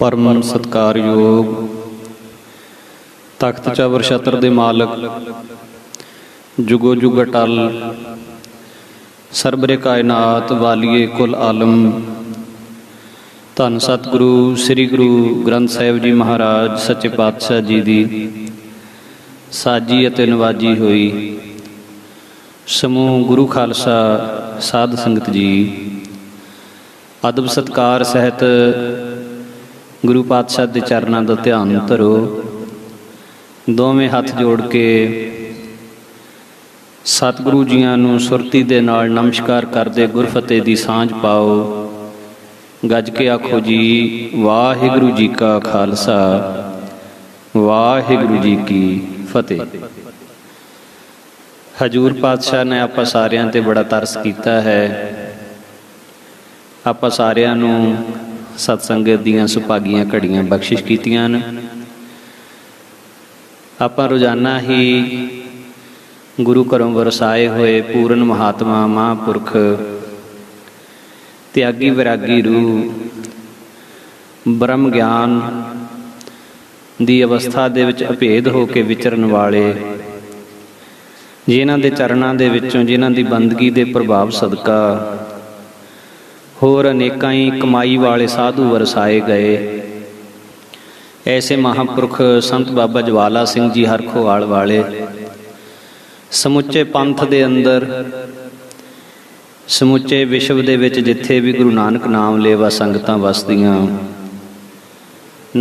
परम सत्कारयोग तख्त चवर छत्र दे मालक जुगो जुग अटल सरबरे कायनात वालिए कुल आलम धन सतगुरु श्री गुरु ग्रंथ साहिब जी महाराज सच्चे पातशाह जी दी साजी अते नवाजी हुई समूह गुरु खालसा साध संगत जी अदब सत्कार सहित गुरु पातशाह के चरणों का ध्यान धरो। दोवें हाथ जोड़ के सतगुरु जियां नूं सुरती दे नाल नमस्कार करदे गुरफतेह दी सांझ पाओ। गज के आखो जी वाहिगुरु जी का खालसा वाहिगुरु जी की फतेह। हजूर पातशाह ने आपां सारियां ते बड़ा तरस कीता है। आपां सारियां नूं सत्संगत दीयां सुभागियां घड़ियां बख्शिश कीतियां ने। आपां रोजाना ही गुरु घरों वरसाए हुए पूर्ण महात्मा महापुरख त्यागी वैरागी रूह ब्रह्म ज्ञान दी अवस्था दे विच अभेद हो के विचरण वाले जिन्हां दे चरणां दे विचों जिन्हां दी बंदगी दे प्रभाव सदका होर अनेकां ही कमाई वाले साधु वरसाए गए। ऐसे महापुरख संत बाबा ज्वाला सिंह जी हरखोवाल वाले समुचे पंथ दे अंदर समुचे विश्व दे विच जिथे भी गुरु नानक नाम लेवा संगतां वसदियां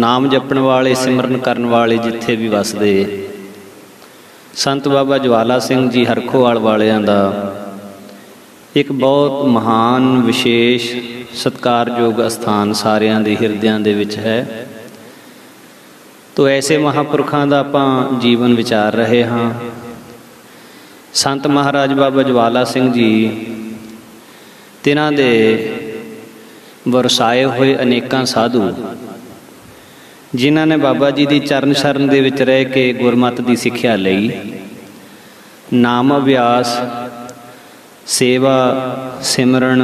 नाम जपण वाले सिमरन करन वाले जिथे भी वसदे संत बाबा ज्वाला सिंह जी हरखोवाल वालियां दा एक बहुत महान विशेष सत्कारयोग स्थान सारियां दे हिरदियां दे विच है। तो ऐसे महापुरखों का आपां जीवन विचार रहे हाँ। संत महाराज बाबा ज्वाला सिंह जी तिन्हां दे वरसाए हुए अनेकां साधु जिन्हां ने बाबा जी की चरण शरण दे विच रह के गुरमत की सिक्ख्या लई नाम अभ्यास सेवा सिमरन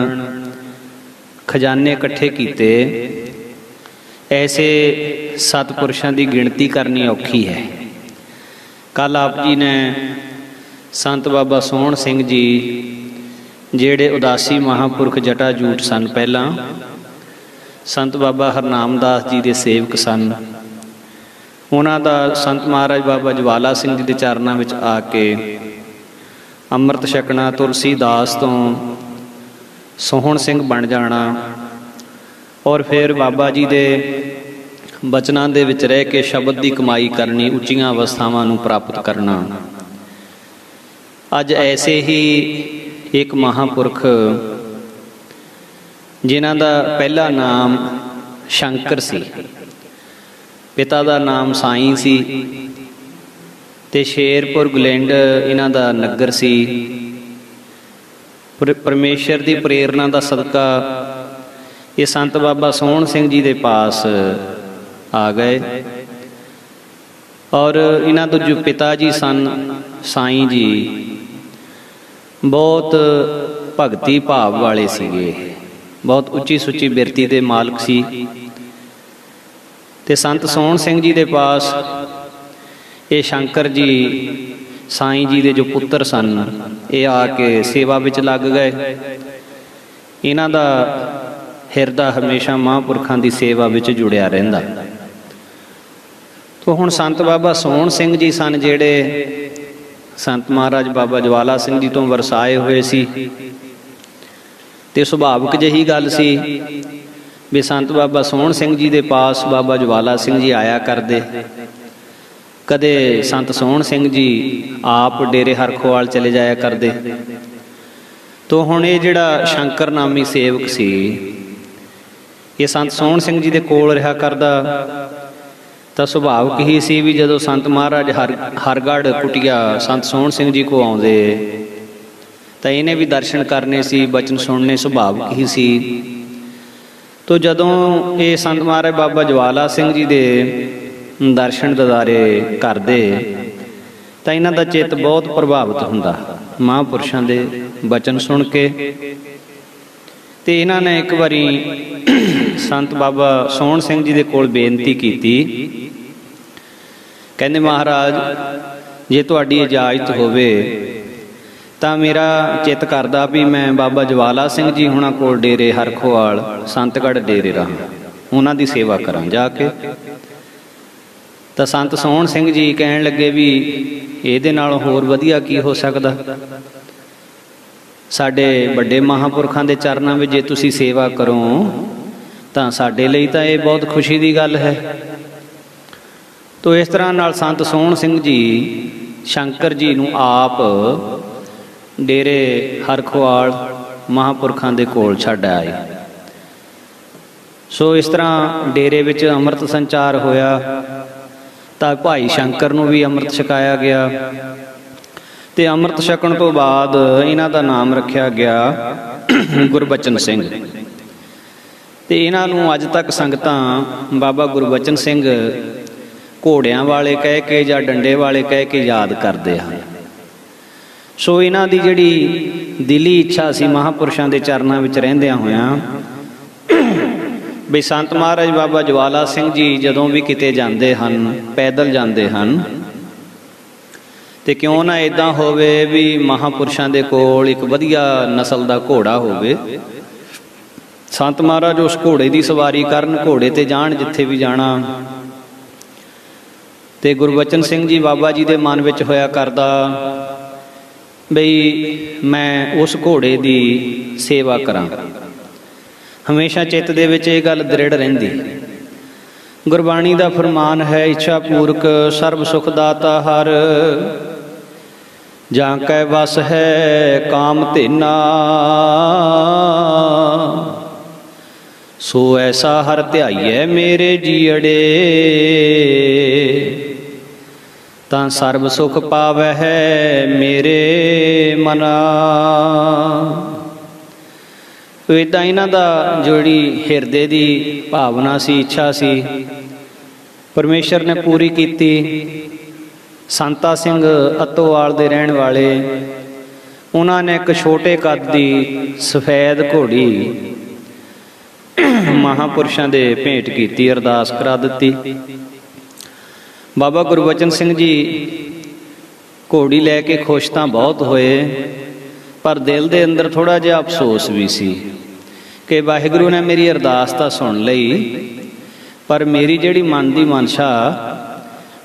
खजाने इकट्ठे किए। ऐसे सतपुरुषों की गिणती करनी औखी है। कल आप जी ने संत बाबा सोहण सिंह जी जेड़े उदासी महापुरख जटा जूट सन पहला संत बाबा हरनाम दास जी के सेवक सन उन्हां दा संत महाराज बाबा ज्वाला सिंह जी के चरणों में आके अमृत छकना तुलसीदास तो सोहण सिंह बन जाना और फिर बाबा जी के बचनां दे विच रह के शब्द की कमाई करनी उच्चियां अवस्थावां नूं प्राप्त करना। अज ऐसे ही एक महापुरख जिन्हां दा पहला नाम शंकर सी पिता का नाम साईं सी ते शेरपुर गुलेंड इन्हां दा नगर सी। परमेश्वर की प्रेरणा का सदका ये संत बाबा सोहण सिंह जी के पास आ गए और इन्हां तो जो पिता जी सन साईं जी बहुत भगती भाव वाले सीगे बहुत उच्ची सुच्ची बिरती के मालक सी। ते संत सोहण सिंह जी के पास ये शंकर जी साईं जी के जो पुत्र सन ये आके सेवा विच लग गए। इन्हां दा हिरदा हमेशा महापुरखों की सेवा विच जुड़िया रहिंदा। तो हुण संत बाबा सोहण सिंह जी सन जेड़े संत महाराज बाबा ज्वाला सिंह जी तो वरसाए हुए सी ते सुभाविक जही गल सी भी संत बाबा सोहण सिंह जी के पास बाबा ज्वाला सिंह जी आया करदे। कदे संत सोहण सिंह जी आप डेरे हरखोवाल चले जाया करदे। तो हुण ये जिहड़ा शंकर नामी सेवक सी ये संत सोहण सिंह जी दे कोल रहा करदा तो सुभाविक ही सी भी जदों संत महाराज हरगढ़ कुटिया संत सोहण सिंह जी को आउंदे तो इन्हें भी दर्शन करने सी बचन सुनने सुभाविक ही सी। तो जदों ये संत महाराज बाबा ज्वाला सिंह जी दे दर्शन ददारे करते तो इन्हां दा चित्त बहुत प्रभावित हुंदा महापुरुषों के वचन सुन के। ते इन्हां ने एक बारी संत बाबा सोहण सिंह जी दे कोल बेनती कीती। कहंदे महाराज जे तुहाडी इजाजत होवे तां मेरा चित करदा भी मैं बाबा जवाला सिंह जी हुणां कोल डेरे हरखोवाल संतगढ़ डेरे रहां, उन्हां दी सेवा करां जाके। तां संत सोहण सिंह जी कहण लगे भी इहदे नालों होर वधिया की हो सकदा, साडे वड्डे महापुरखां दे चरनां विच जे तुसीं सेवा करो तां साडे लई तां इह बहुत खुशी दी गल है। तो इस तरह नाल संत सोहण सिंह जी शंकर जी नूं आप डेरे हरखोवाल महापुरखां दे कोल छड्ड आए। सो इस तरह डेरे विच अमृत संचार होया तां भाई शंकर नूं भी अमृत छकाया गया ते अमृत छकण तो बाद इन्हां दा नाम रखिया गया गुरबचन सिंह। ते इन्हां नूं अज तक संगतां बाबा गुरबचन सिंह घोड़ियां वाले कह के जां डंडे वाले कह के याद करदे हन। सो इन्हां दी जिहड़ी दिली इच्छा सी महापुरुषां दे चरनां विच रहिंदियां होइआं भी संत महाराज बाबा जवाला सिंह जी जदों भी किते जांदे हन पैदल जांदे हन ते क्यों ना इदां होवे भी महापुरुषां दे कोल एक वधिया नस्ल दा घोड़ा होवे, संत महाराज उस घोड़े की सवारी करन, घोड़े ते जाण जिथे भी जाना। ते गुरबचन सिंह जी बाबा जी दे मन विच होया करदा बई मैं उस घोड़े की सेवा करां। हमेशा चित्त दे विच इह गल दृढ़ रहिंदी। गुरबाणी दा फरमान है इच्छा पूरक सर्व सुख दाता हर, जां कै वस है काम तेना, सो ऐसा हर ध्याइए मेरे जीअड़े, तां सर्व सुख पावै है मेरे मना। तो इदां इन्हां दा जोड़ी हिरदे दी भावना सी, इच्छा सी, परमेश्वर ने पूरी कीती। संता सिंह अतोवाल दे रहण वाले उन्होंने एक छोटे कद की सफेद घोड़ी महापुरुषों दे भेंट की, अरदास करा दी। बाबा गुरबचन सिंह जी घोड़ी लैके खुश तो बहुत होए, पर दिल दे अंदर थोड़ा जिहा अफसोस भी सी कि वाहिगुरू ने मेरी अरदास तो सुन लई, पर मेरी जिहड़ी मन की मनशा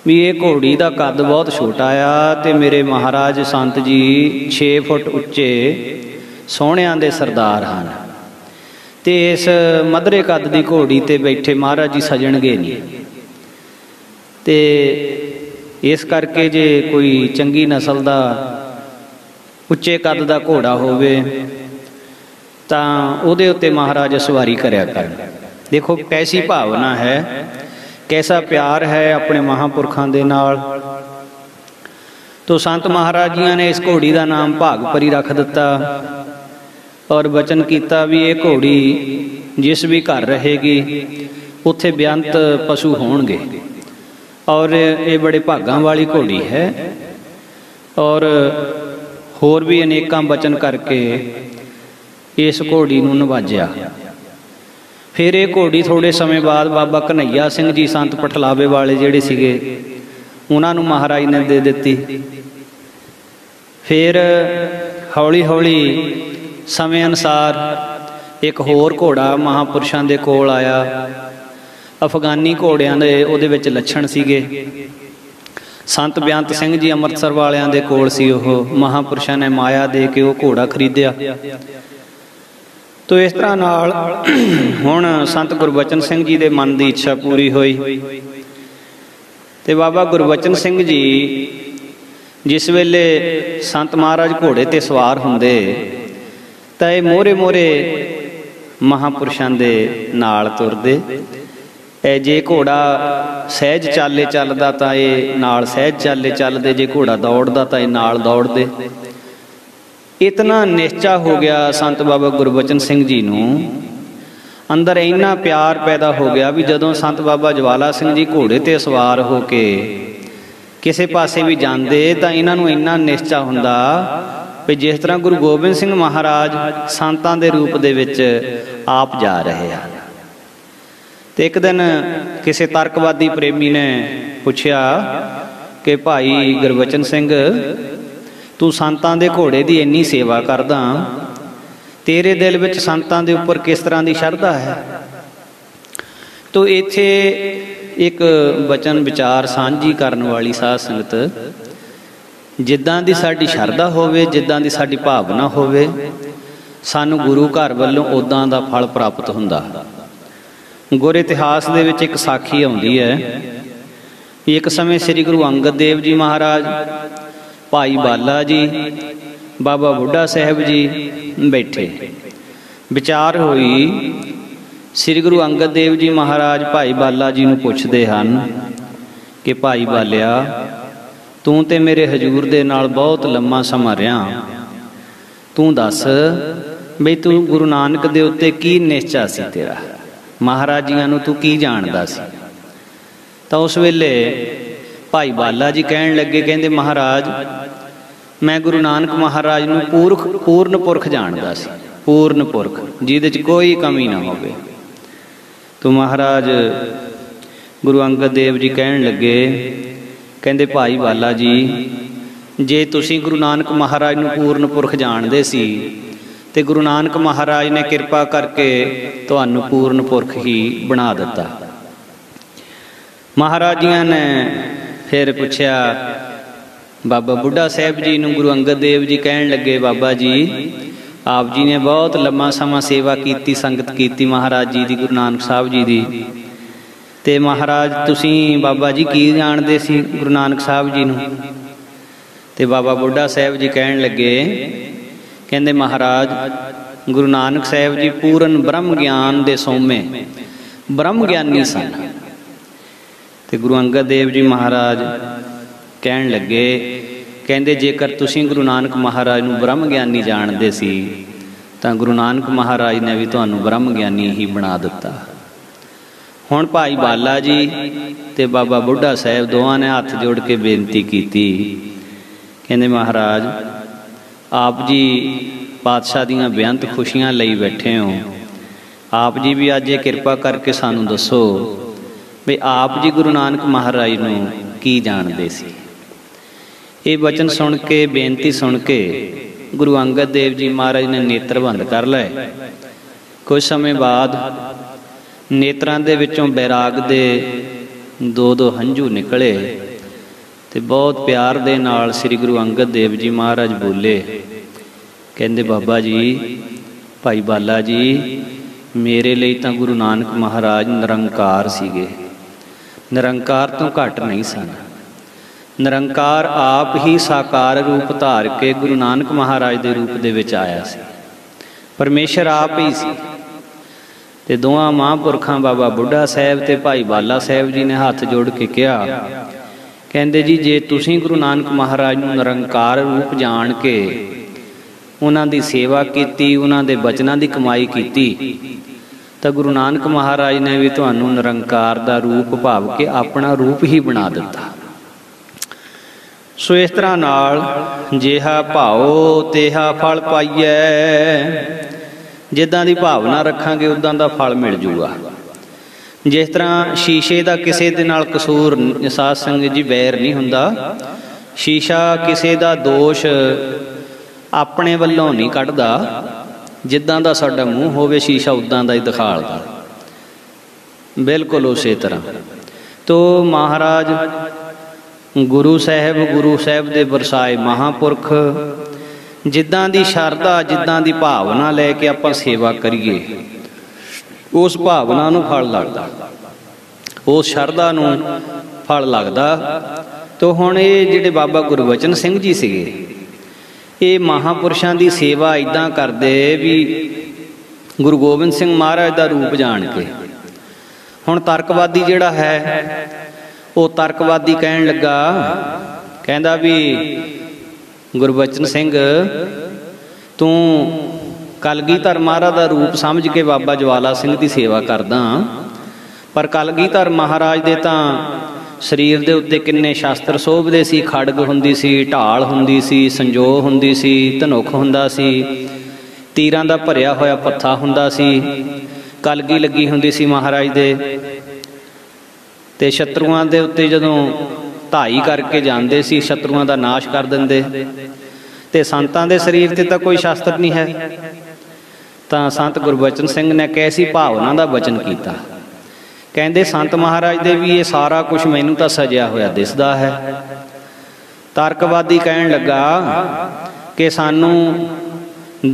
भी ये घोड़ी का कद बहुत छोटा आ ते मेरे महाराज संत जी 6 फुट उच्चे सोहणियां दे सरदार हैं ते इस मधरे कद की घोड़ी ते बैठे महाराज जी सजणगे नहीं। ते इस करके जे कोई चंगी नस्ल का उच्चे कद का घोड़ा होवे तां उहदे उत्ते महाराज सवारी करया करन। देखो कैसी भावना है, कैसा प्यार है अपने महापुरखों के नाल। तो संत महाराज जी ने इस घोड़ी का नाम भागपरी रख दिता और वचन किया भी ये घोड़ी जिस भी घर रहेगी उत्थे बेअंत पशु होणगे और ये बड़े भागां वाली घोड़ी है। और होर भी अनेकां वचन करके इस घोड़ी नूं नवाजिया। फिर ये घोड़ी थोड़े समय बाद बाबा कन्हैया सिंह जी संत पठलावे वाले जिहड़े सीगे उन्हां नूं महाराज ने दे दित्ती। फिर हौली हौली समय अनुसार एक होर घोड़ा महापुरुषों के कोल आया। अफगानी घोड़ियां दे उहदे विच लक्षण सीगे। संत बेअंत सिंह जी अमृतसर वालियां दे कोल सी, ओह महापुरुषों ने माया दे के वो घोड़ा खरीदिया। तो इस तरह नाल हुण संत गुरबचन सिंह जी दे मन की इच्छा पूरी हुई। ते बाबा गुरबचन सिंह जी जिस वेले संत महाराज घोड़े ते सवार हुंदे तां इह मोहरे मोहरे महापुरुषों दे नाल तुरदे। जे घोड़ा सहज चाले चलदा तां इह नाल सहज चाले चलदे, जे घोड़ा दौड़दा तां इह नाल दौड़दे। इतना निश्चा हो गया संत बाबा गुरबचन सिंह जी नूं, अंदर इन्ना प्यार पैदा हो गया भी जदों संत बाबा जवाला सिंह जी घोड़े ते सवार हो के किसी पासे भी जाते तो इन्हां नूं इन्ना निश्चा हुंदा भी जिस तरह गुरु गोबिंद सिंह महाराज संतां दे रूप दे विच आप जा रहे हैं। ਤੇ ਇੱਕ ਦਿਨ ਕਿਸੇ ਤਰਕਵਾਦੀ ਪ੍ਰੇਮੀ ਨੇ ਪੁੱਛਿਆ ਕਿ ਭਾਈ ਗੁਰਬਚਨ ਸਿੰਘ, ਤੂੰ ਸੰਤਾਂ ਦੇ ਘੋੜੇ ਦੀ ਇੰਨੀ ਸੇਵਾ ਕਰਦਾ, ਤੇਰੇ ਦਿਲ ਵਿੱਚ ਸੰਤਾਂ ਦੇ ਉੱਪਰ ਕਿਸ ਤਰ੍ਹਾਂ ਦੀ ਸ਼ਰਧਾ ਹੈ? ਤੋ ਇੱਥੇ ਇੱਕ ਵਚਨ ਵਿਚਾਰ ਸਾਂਝੀ ਕਰਨ ਵਾਲੀ ਸਾਧ ਸੰਗਤ, ਜਿੱਦਾਂ ਦੀ ਸਾਡੀ ਸ਼ਰਧਾ ਹੋਵੇ, ਜਿੱਦਾਂ ਦੀ ਸਾਡੀ ਭਾਵਨਾ ਹੋਵੇ, ਸਾਨੂੰ ਗੁਰੂ ਘਰ ਵੱਲੋਂ ਉੱਦਾਂ ਦਾ ਫਲ ਪ੍ਰਾਪਤ ਹੁੰਦਾ। ਗੁਰ ਇਤਿਹਾਸ ਦੇ ਵਿੱਚ ਇੱਕ ਸਾਖੀ ਆਉਂਦੀ ਹੈ। ਇੱਕ ਸਮੇਂ ਸ੍ਰੀ ਗੁਰੂ ਅੰਗਦ ਦੇਵ ਜੀ ਮਹਾਰਾਜ, ਭਾਈ ਬਾਲਾ ਜੀ, ਬਾਬਾ ਬੁੱਢਾ ਸਾਹਿਬ ਜੀ ਬੈਠੇ। ਵਿਚਾਰ ਹੋਈ। ਸ੍ਰੀ ਗੁਰੂ ਅੰਗਦ ਦੇਵ ਜੀ ਮਹਾਰਾਜ ਭਾਈ ਬਾਲਾ ਜੀ ਨੂੰ ਪੁੱਛਦੇ ਹਨ ਕਿ ਭਾਈ ਬਾਲਿਆ, ਤੂੰ ਤੇ ਮੇਰੇ ਹਜ਼ੂਰ ਦੇ ਨਾਲ ਬਹੁਤ ਲੰਮਾ ਸਮਾਂ ਰਿਹਾ, ਤੂੰ ਦੱਸ ਬਈ ਤੂੰ ਗੁਰੂ ਨਾਨਕ ਦੇ ਉੱਤੇ ਕੀ ਨਿਸ਼ਚਾ ਸੀ ਤੇਰਾ, ਮਹਾਰਾਜ ਜੀਆਂ ਨੂੰ ਤੂੰ ਕੀ ਜਾਣਦਾ ਸੀ? ਤਾਂ ਉਸ ਵੇਲੇ ਭਾਈ ਬਾਲਾ ਜੀ ਕਹਿਣ ਲੱਗੇ, ਕਹਿੰਦੇ ਮਹਾਰਾਜ, ਮੈਂ ਗੁਰੂ ਨਾਨਕ ਮਹਾਰਾਜ ਨੂੰ ਪੂਰਨ ਪੁਰਖ ਜਾਣਦਾ ਸੀ, ਪੂਰਨ ਪੁਰਖ ਜਿਹਦੇ 'ਚ ਕੋਈ ਕਮੀ ਨਾ ਹੋਵੇ। ਤੋ ਮਹਾਰਾਜ ਗੁਰੂ ਅੰਗਦ ਦੇਵ ਜੀ ਕਹਿਣ ਲੱਗੇ, ਕਹਿੰਦੇ ਭਾਈ ਬਾਲਾ ਜੀ, ਜੇ ਤੁਸੀਂ ਗੁਰੂ ਨਾਨਕ ਮਹਾਰਾਜ ਨੂੰ ਪੂਰਨ ਪੁਰਖ ਜਾਣਦੇ ਸੀ ਤੇ ਗੁਰੂ ਨਾਨਕ ਮਹਾਰਾਜ ਨੇ ਕਿਰਪਾ ਕਰਕੇ ਤੁਹਾਨੂੰ ਪੂਰਨ ਪੁਰਖ ਹੀ ਬਣਾ ਦਿੱਤਾ। ਮਹਾਰਾਜ ਜੀਆਂ ਨੇ ਫਿਰ ਪੁੱਛਿਆ ਬਾਬਾ ਬੁੱਢਾ ਸਾਹਿਬ ਜੀ ਨੂੰ। ਗੁਰੂ ਅੰਗਦ ਦੇਵ ਜੀ ਕਹਿਣ ਲੱਗੇ, ਬਾਬਾ ਜੀ, ਆਪ ਜੀ ਨੇ ਬਹੁਤ ਲੰਮਾ ਸਮਾਂ ਸੇਵਾ ਕੀਤੀ, ਸੰਗਤ ਕੀਤੀ ਮਹਾਰਾਜ ਜੀ ਦੀ, ਗੁਰੂ ਨਾਨਕ ਸਾਹਿਬ ਜੀ ਦੀ, ਤੇ ਮਹਾਰਾਜ ਤੁਸੀਂ ਬਾਬਾ ਜੀ ਕੀ ਜਾਣਦੇ ਸੀ ਗੁਰੂ ਨਾਨਕ ਸਾਹਿਬ ਜੀ ਨੂੰ? ਤੇ ਬਾਬਾ ਬੁੱਢਾ ਸਾਹਿਬ ਜੀ ਕਹਿਣ ਲੱਗੇ, ਕਹਿੰਦੇ ਮਹਾਰਾਜ, ਗੁਰੂ ਨਾਨਕ ਸਾਹਿਬ ਜੀ ਪੂਰਨ ਬ੍ਰਹਮ ਗਿਆਨ ਦੇ ਸੋਮੇ ਬ੍ਰਹਮ ਗਿਆਨੀ ਸਨ। ਤੇ ਗੁਰੂ ਅੰਗਦ ਦੇਵ ਜੀ ਮਹਾਰਾਜ ਕਹਿਣ ਲੱਗੇ, ਕਹਿੰਦੇ ਜੇਕਰ ਤੁਸੀਂ ਗੁਰੂ ਨਾਨਕ ਮਹਾਰਾਜ ਨੂੰ ਬ੍ਰਹਮ ਗਿਆਨੀ ਜਾਣਦੇ ਸੀ ਤਾਂ ਗੁਰੂ ਨਾਨਕ ਮਹਾਰਾਜ ਨੇ ਵੀ ਤੁਹਾਨੂੰ ਬ੍ਰਹਮ ਗਿਆਨੀ ਹੀ ਬਣਾ ਦਿੱਤਾ। ਹੁਣ ਭਾਈ ਬਾਲਾ ਜੀ ਤੇ ਬਾਬਾ ਬੁੱਢਾ ਸਾਹਿਬ ਦੋਵਾਂ ਨੇ ਹੱਥ ਜੋੜ ਕੇ ਬੇਨਤੀ ਕੀਤੀ, ਕਹਿੰਦੇ ਮਹਾਰਾਜ, ਆਪ ਜੀ ਪਾਤਸ਼ਾਹ ਦੀਆਂ ਬੇਅੰਤ ਖੁਸ਼ੀਆਂ ਲਈ ਬੈਠੇ ਹੋ, ਆਪ ਜੀ ਵੀ ਅੱਜ ਇਹ ਕਿਰਪਾ ਕਰਕੇ ਸਾਨੂੰ ਦੱਸੋ ਵੀ ਆਪ ਜੀ ਗੁਰੂ ਨਾਨਕ ਮਹਾਰਾਜ ਨੂੰ ਕੀ ਜਾਣਦੇ ਸੀ। ਇਹ ਵਚਨ ਸੁਣ ਕੇ, ਬੇਨਤੀ ਸੁਣ ਕੇ ਗੁਰੂ ਅੰਗਦ ਦੇਵ ਜੀ ਮਹਾਰਾਜ ਨੇ ਨੇਤਰ ਬੰਦ ਕਰ ਲਏ। ਕੁਝ ਸਮੇਂ ਬਾਅਦ ਨੇਤਰਾਂ ਦੇ ਵਿੱਚੋਂ ਬੈਰਾਗ ਦੇ ਦੋ ਹੰਝੂ ਨਿਕਲੇ ਤੇ ਬਹੁਤ ਪਿਆਰ ਦੇ ਨਾਲ ਸ੍ਰੀ ਗੁਰੂ ਅੰਗਦ ਦੇਵ ਜੀ ਮਹਾਰਾਜ ਬੋਲੇ, ਕਹਿੰਦੇ ਬਾਬਾ ਜੀ, ਭਾਈ ਬਾਲਾ ਜੀ, ਮੇਰੇ ਲਈ ਤਾਂ ਗੁਰੂ ਨਾਨਕ ਮਹਾਰਾਜ ਨਿਰੰਕਾਰ ਸੀਗੇ, ਨਿਰੰਕਾਰ ਤੋਂ ਘੱਟ ਨਹੀਂ ਸਨ। ਨਿਰੰਕਾਰ ਆਪ ਹੀ ਸਾਕਾਰ ਰੂਪ ਧਾਰ ਕੇ ਗੁਰੂ ਨਾਨਕ ਮਹਾਰਾਜ ਦੇ ਰੂਪ ਦੇ ਵਿੱਚ ਆਇਆ ਸੀ, ਪਰਮੇਸ਼ਰ ਆਪ ਹੀ ਸੀ। ਤੇ ਦੋਵਾਂ ਮਹਾਂਪੁਰਖਾਂ ਬਾਬਾ ਬੁੱਢਾ ਸਾਹਿਬ ਤੇ ਭਾਈ ਬਾਲਾ ਸਾਹਿਬ ਜੀ ਨੇ ਹੱਥ ਜੋੜ ਕੇ ਕਿਹਾ, ਕਹਿੰਦੇ ਜੀ, ਜੇ ਤੁਸੀਂ ਗੁਰੂ ਨਾਨਕ ਮਹਾਰਾਜ ਨੂੰ ਨਿਰੰਕਾਰ ਰੂਪ ਜਾਣ ਕੇ ਉਹਨਾਂ ਦੀ ਸੇਵਾ ਕੀਤੀ, ਉਹਨਾਂ ਦੇ ਬਚਨਾਂ ਦੀ ਕਮਾਈ ਕੀਤੀ, ਤਾਂ ਗੁਰੂ ਨਾਨਕ ਮਹਾਰਾਜ ਨੇ ਵੀ ਤੁਹਾਨੂੰ ਨਿਰੰਕਾਰ ਦਾ ਰੂਪ ਭਾਵ ਕੇ ਆਪਣਾ ਰੂਪ ਹੀ ਬਣਾ ਦਿੱਤਾ। ਸੋ ਇਸ ਤਰ੍ਹਾਂ ਨਾਲ ਜਿਹਾ ਭਾਉ ਤੇਹਾ ਫਲ ਪਾਈਐ, ਜਿੱਦਾਂ ਦੀ ਭਾਵਨਾ ਰੱਖਾਂਗੇ ਉੱਦਾਂ ਦਾ ਫਲ ਮਿਲ ਜੂਗਾ। ਜਿਸ ਤਰ੍ਹਾਂ ਸ਼ੀਸ਼ੇ ਦਾ ਕਿਸੇ ਦੇ ਨਾਲ ਕਸੂਰ, ਸਾਧ ਸੰਗਤ ਜੀ, ਵੈਰ ਨਹੀਂ ਹੁੰਦਾ। ਸ਼ੀਸ਼ਾ ਕਿਸੇ ਦਾ ਦੋਸ਼ ਆਪਣੇ ਵੱਲੋਂ ਨਹੀਂ ਕੱਢਦਾ, ਜਿੱਦਾਂ ਦਾ ਸਾਡਾ ਮੂੰਹ ਹੋਵੇ ਸ਼ੀਸ਼ਾ ਉੱਦਾਂ ਦਾ ਹੀ ਦਿਖਾਲਦਾ, ਬਿਲਕੁਲ ਉਸੇ ਤਰ੍ਹਾਂ। ਤੋ ਮਹਾਰਾਜ ਗੁਰੂ ਸਾਹਿਬ ਦੇ ਵਰਸਾਏ ਮਹਾਂਪੁਰਖ, ਜਿੱਦਾਂ ਦੀ ਸ਼ਰਧਾ, ਜਿੱਦਾਂ ਦੀ ਭਾਵਨਾ ਲੈ ਕੇ ਆਪਾਂ ਸੇਵਾ ਕਰੀਏ, ਉਸ ਭਾਵਨਾ ਨੂੰ ਫਲ ਲੱਗਦਾ, ਉਸ ਸ਼ਰਧਾ ਨੂੰ ਫਲ ਲੱਗਦਾ। ਤੋ ਹੁਣ ਇਹ ਜਿਹੜੇ ਬਾਬਾ ਗੁਰਬਚਨ ਸਿੰਘ ਜੀ ਸੀਗੇ, ਇਹ ਮਹਾਂਪੁਰਸ਼ਾਂ ਦੀ ਸੇਵਾ ਇੱਦਾਂ ਕਰਦੇ ਵੀ ਗੁਰੂ ਗੋਬਿੰਦ ਸਿੰਘ ਮਹਾਰਾਜ ਦਾ ਰੂਪ ਜਾਣ ਕੇ। ਹੁਣ ਤਰਕਵਾਦੀ ਜਿਹੜਾ ਹੈ, ਉਹ ਤਰਕਵਾਦੀ ਕਹਿਣ ਲੱਗਾ, ਕਹਿੰਦਾ ਵੀ ਗੁਰਬਚਨ ਸਿੰਘ, ਤੂੰ ਕਲਗੀਧਰ ਮਹਾਰਾਜ ਦਾ ਰੂਪ ਸਮਝ ਕੇ ਬਾਬਾ ਜਵਾਲਾ ਸਿੰਘ ਦੀ ਸੇਵਾ ਕਰਦਾ, ਪਰ ਕਲਗੀਧਰ ਮਹਾਰਾਜ ਦੇ ਤਾਂ ਸਰੀਰ ਦੇ ਉੱਤੇ ਕਿੰਨੇ ਸ਼ਾਸਤਰ ਸੋਭਦੇ ਸੀ, ਖੜਗ ਹੁੰਦੀ ਸੀ, ਢਾਲ ਹੁੰਦੀ ਸੀ, ਸੰਜੋਗ ਹੁੰਦੀ ਸੀ, ਧਨੁਖ ਹੁੰਦਾ ਸੀ, ਤੀਰਾਂ ਦਾ ਭਰਿਆ ਹੋਇਆ ਪੱਥਾ ਹੁੰਦਾ ਸੀ, कलगी लगी हुंदी सी महाराज दे, ते शत्रुआं दे उत्ते जदों धाई करके जांदे सी, शत्रुआं दा नाश कर दिंदे। ते संतां दे शरीर ते तां कोई शास्त्र नहीं है, तां संत गुरबचन सिंह ने कैसी भावना दा वचन कीता। कहंदे संत महाराज दे भी ये सारा कुछ मैनूं तां सजिया होया दिसदा है। तर्कवादी कहण लगा कि सानूं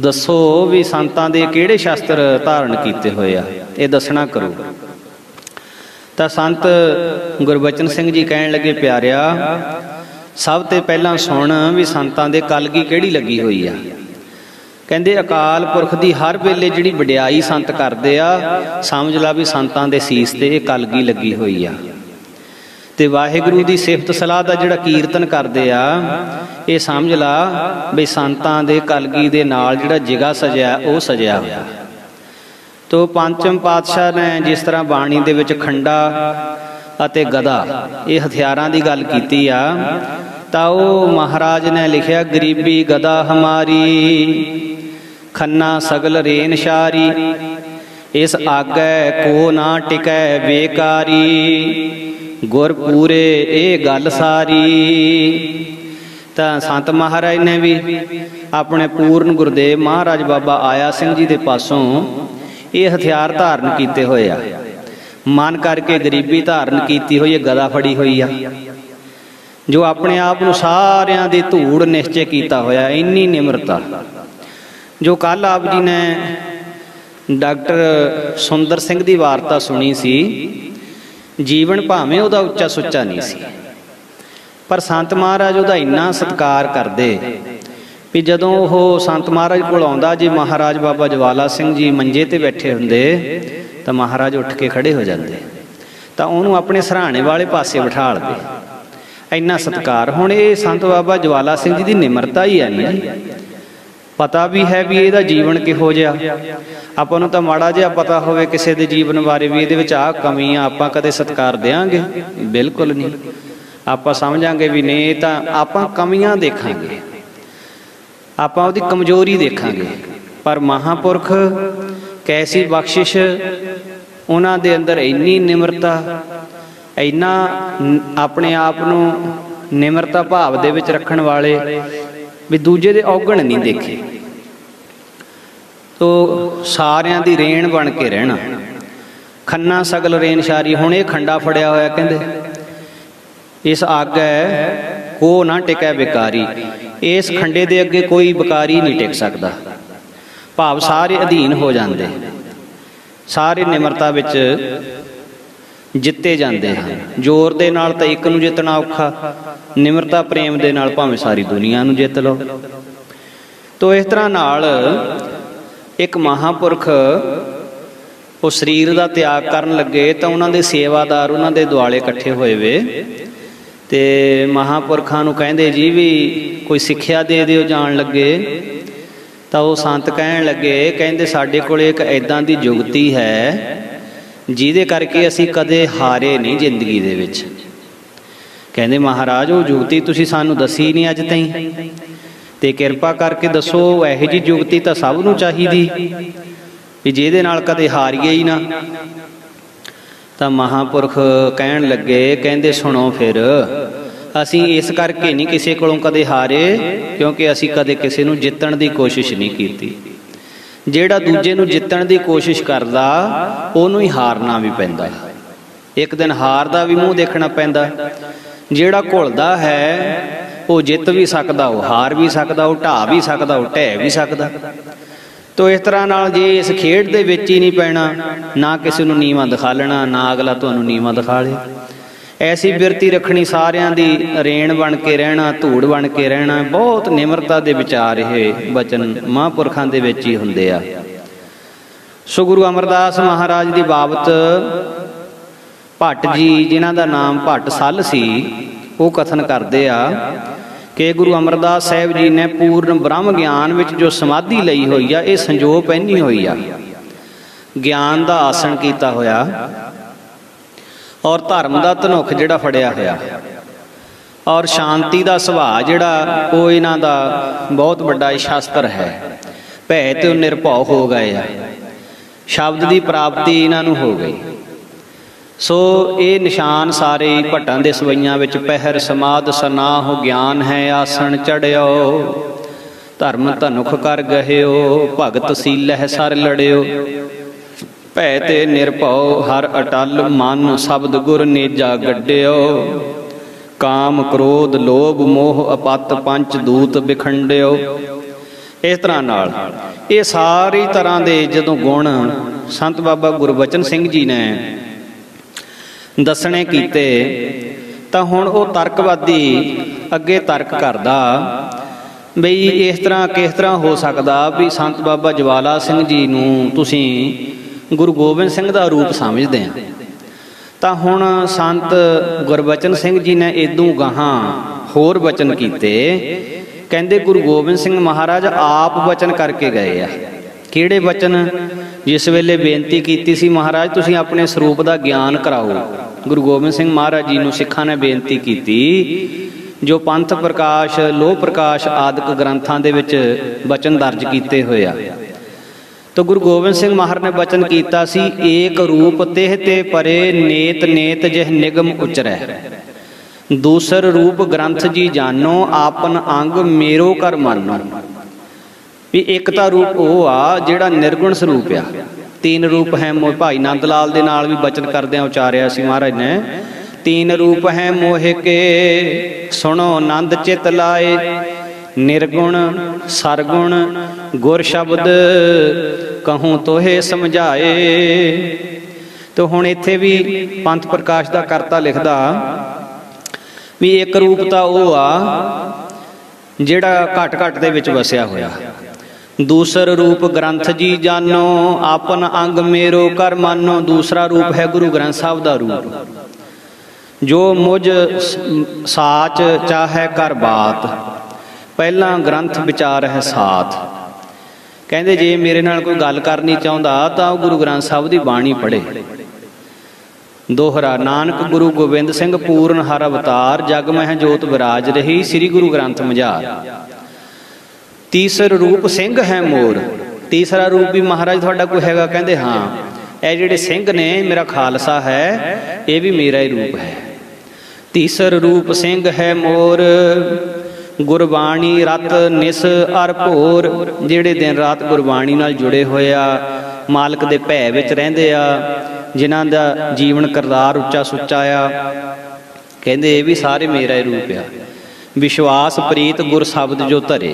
दसो भी संतां दे किहड़े शास्त्र धारण कीते होए आ, ये दसना करो। तां संत गुरबचन सिंह जी कहण लगे, प्यारिया सब ते पहलां सुण भी संतां दे कलगी किहड़ी लगी होई आ। कहंदे अकाल पुरख दी हर वेले जिहड़ी वडियाई संत करदे आ, समझ ला भी संतां दे सीस ते ये कलगी लगी होई आ। ते वाहिगुरू दी सिफत सलाह दा जिहड़ा कीर्तन करदे आ, ये समझ ला भी संतां दे कलगी दे नाल जिहड़ा जिगा सजिया वो सजिया होया। तो पंचम पातशाह ने जिस तरह बाणी दे विच खंडा अते गदा ये हथियारां दी गल कीती आ, तां ओ महाराज ने लिखिया, गरीबी गदा हमारी खन्ना सगल रेन शारी, इस आगे को ना टिकै बेकारी, गुर पूरे ये गल सारी। तां संत महाराज ने भी अपने पूर्ण गुरदेव महाराज बाबा आया सिंह जी दे पासों ये हथियार धारण कीते होए आ। मन करके गरीबी धारण कीती हुई है, गदा फड़ी हुई आ, जो अपने आप नूं सारियां दी धूड़ निश्चय कीता होया। इन्नी निमरता जो कल आप जी ने डॉक्टर सुंदर सिंह दी वार्ता सुनी सी, जीवन भावें उहदा उच्चा सुच्चा नहीं सी, पर संत महाराज उहदा इन्ना सत्कार करदे भी जदों वो संत महाराज कोल आउंदा, जे महाराज बाबा जवाला सिंह जी मंजे ते बैठे हुंदे तां महाराज उठ के खड़े हो जाते, तां उहनूं अपने सराहने वाले पासे बिठा लदे। इन्ना सत्कार। हुण ये संत बाबा जवाला सिंह जी की निमरता ही है ना जी। पता भी है भी ਇਹਦਾ जीवन किहो जिहा, ਆਪਾਂ ਨੂੰ ਤਾਂ ਮਾੜਾ ਜਿਹਾ पता होवे किसी के जीवन बारे भी ਇਹਦੇ ਵਿੱਚ आ कमी आ, ਆਪਾਂ कदे सत्कार देंगे? बिल्कुल नहीं। ਆਪਾਂ समझांगे भी नहीं, तो ਆਪਾਂ कमियां देखांगे, ਆਪਾਂ ਉਹਦੀ कमजोरी देखांगे। पर महापुरख कैसी बख्शिश, उन्हां दे अंदर इन्नी निमरता, इन्ना अपने आप नूं निमरता भाव दे विच रखण वाले भी दूजे दे औगण नहीं देखे। तो सारियां दी रेण बन के रहना, खन्ना सगल रेन शारी। हुण ये खंडा फड़िया होया, कहंदे इस आगे को ना टिकै बेकारी, इस खंडे दे अगे कोई बेकारी नहीं टिक सकदा। भाव सारे अधीन हो जाते, सारे निमरता विच जिते जाते हैं। जोर दे नाल तां एक नूं जितना औखा, निमरता प्रेम दे नाल भावें सारी दुनिया नूं जित लो। तो इस तरह नाल एक महापुरख वो शरीर का त्याग करन लगे, तो उन्हां दे सेवादार उन्हां दे दुआले इकट्ठे होए वे, ते महापुरखां नूं कहंदे जी भी कोई सिक्ख्या दे दिओ जाण लगे। तो वो संत कहण लगे, कहंदे साडे कोल एक ऐदां दी जुगती है जिहदे करके असीं कदे हारे नहीं जिंदगी दे विच। कहंदे महाराज वो जुगती तुसीं सानूं दसी नहीं अज ताईं, ते किरपा करके दसो इहो जी जुगती तां सब नूं चाहीदी भी जिहदे नाल कदे हारीए ही ना। तां महापुरख कहण लगे, कहंदे सुणो फिर, असीं इस करके नहीं किसी कोलों कदे हारे क्योंकि असीं कदे किसी नूं जितण दी कोशिश नहीं कीती। ਜਿਹੜਾ दूजे नूं जितण दी कोशिश करदा ਉਹਨੂੰ ही हारना भी पैंदा, एक दिन हार दा भी मूँह देखना पैंदा। ਜਿਹੜਾ घुलदा है वो जित भी सकदा, वो हार भी सकदा, वो ढा भी सकदा, वो ढह भी सकदा। तो इस तरह नाल जे इस खेड दे विच ही नहीं पैना, ना किसी नूं नीवां दिखा लेना, ना अगला तुहानूं नीवां दिखा ले। ऐसी बिरती रखनी, सारियां दी रेण बन के रहना, धूड़ बन के रहना। बहुत निमरता दे विचार ये बचन महापुरखां दे विच ही हुंदे आ। सो गुरु अमरदास महाराज दी बाबत भट्ट जी, जिन्हां दा नाम भट्ट सल सी, वो कथन करदे आ कि गुरु अमरदास साहिब जी ने पूर्ण ब्रह्म ज्ञान विच जो समाधि लई होई आ, ये संजो पहनी होई आ, ज्ञान दा आसन कीता होया और धर्म का धनुख जिहड़ा फड़िया होया और शांति का सुभाव जिहड़ा वो इन्हां दा बहुत बड़ा शास्त्र है। भै ते निर्भौ हो गए आ। शब्द की प्राप्ति इन्हां नूं हो गई। सो ये निशान सारे भट्टां दे सवैयां विच पहर समाध सनाह ज्ञान है आसन चढ़ियो धर्म धनुख कर गहियो भगत सीलह सर लड़ियो भै ते निरभौ हर अटल मन शब्द गुर नेजा गड्डियो काम क्रोध लोभ मोह अपत पंच दूत बिखंडियो। इस तरह नाल ये सारी तरह के जदों गुण संत बाबा गुरबचन सिंह जी ने दसने कीते तां हुण वो तर्कवादी अगे तर्क करदा बई इस तरह किस तरह हो सकता भी संत बाबा ज्वाला सिंह जी नूं तुसीं गुरु गोबिंद सिंह का रूप समझते हैं। तो हुण संत गुरबचन सिंह जी ने इदों गाहां होर वचन कीते कहंदे गुरु गोबिंद सिंह महाराज आप वचन करके गए आ। किहड़े वचन? जिस वेले बेनती कीती सी महाराज तुसीं अपने स्वरूप का ज्ञान कराओ। गुरु गोबिंद सिंह महाराज जी नूं सिखां ने बेनती कीती जो पंथ प्रकाश लोह प्रकाश आदि ग्रंथां दे विच वचन दर्ज कीते होए आ। तो गुरु गोबिंद सिंह महाराज ने वचन कीता सी एक रूप तेह ते परे नेत नेत जह निगम उचरै दूसर रूप ग्रंथ जी जानो आपन अंग मेरो कर मानो। भी एक ता रूप वो आ जिहड़ा निर्गुण स्वरूप आ। तीन रूप है भाई नंद लाल दे नाल भी वचन करदे उचारिया सी महाराज ने तीन रूप है मोह के सुनो नंद चित लाए निर्गुण सरगुण गुर शब्द कहूँ तोहे समझाए। तो हुण इत्थे भी पंथ प्रकाश का करता लिखदा भी एक रूप तो वह आ जिहड़ा घट घट दे विच वसिया होया। दूसर रूप ग्रंथ जी जानो आपन अंग मेरो कर मानो। दूसरा रूप है गुरु ग्रंथ साहब का रूप जो मुझ साच चाहे कर बात पहला ग्रंथ विचार है साथ। कहते जे मेरे नाल कोई गल करनी चाहता तो गुरु ग्रंथ साहब की बाणी पढ़े। दोहरा नानक गुरु गोबिंद सिंह पूर्ण हर अवतार जग मह जोत विराज रही श्री गुरु ग्रंथ मझार। तीसर रूप सिंह है मोर। तीसरा रूप भी महाराज थोड़ा कोई हैगा? कहते हाँ ये जिहड़े सिंह ने मेरा खालसा है ये भी मेरा ही रूप है। तीसर रूप सिंह है मोर गुरबाणी रत निस अर भोर। जिहड़े दिन रात गुरबाणी नाल जुड़े होए आ मालक दे भै विच रहिंदे आ जिन्हां दा जीवन करदार उच्चा सुच्चा आ कहंदे ये भी सारे मेरा ही रूप आ। विश्वास प्रीत गुर शब्द जो धरे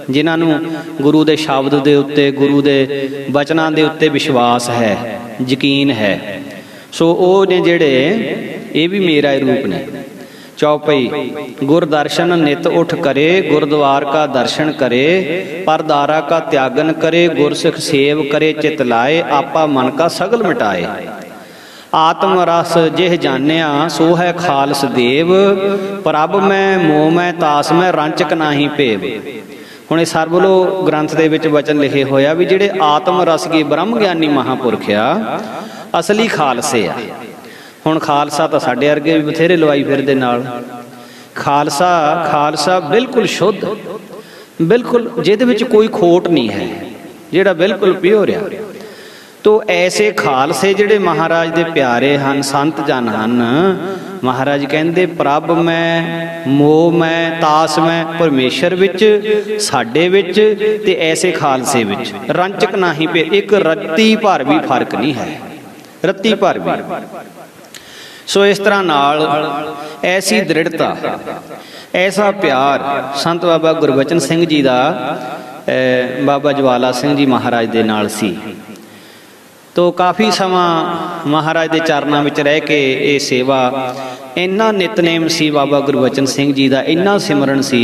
जिन्हां नूं गुरु दे शब्द दे उत्ते गुरु दे वचनां दे उत्ते विश्वास है यकीन है सो ओ ने जिहड़े ये भी मेरा ही रूप ने। चौपाई गुर दर्शन नित उठ करे गुरुद्वार का दर्शन करे परदारा का त्यागन करे गुर सिख सेव करे चित लाए आपा मन का सगल मिटाए। आत्म रस जिह जानिया सो है खालस देव प्रभ मैं मोह मैं तास मैं रंचक नाही भेव। हुण इह सरबलो ग्रंथ दे विच वचन लिखे होया भी जिहड़े आत्म रस के ब्रह्म ज्ञानी महापुरख आ असली खालसे आ। हुण खालसा तो साडे वर्गे भी बथेरे लवाई फिरदे नाल। खालसा खालसा बिल्कुल शुद्ध बिल्कुल जिहदे विच कोई खोट नहीं है जिहड़ा बिल्कुल प्योर आ। तो ऐसे खालसे जिहड़े महाराज दे प्यारे हन संत जन हन महाराज कहंदे प्रभ मैं मोह मैं तास मैं परमेश्वर विच साडे विच ते ऐसे खालसे विच रंचक नाही पे एक रत्ती भर भी फर्क नहीं है रत्ती भर भी। सो इस तरह नाल ऐसी दृढ़ता ऐसा प्यार संत बाबा गुरबचन सिंह जी का बाबा ज्वाला सिंह जी महाराज दे नाल सी। तो काफ़ी समा महाराज के चरणों में रह के ये सेवा इन्ना नितनेम सी बाबा गुरबचन सिंह जी का इन्ना सिमरन सी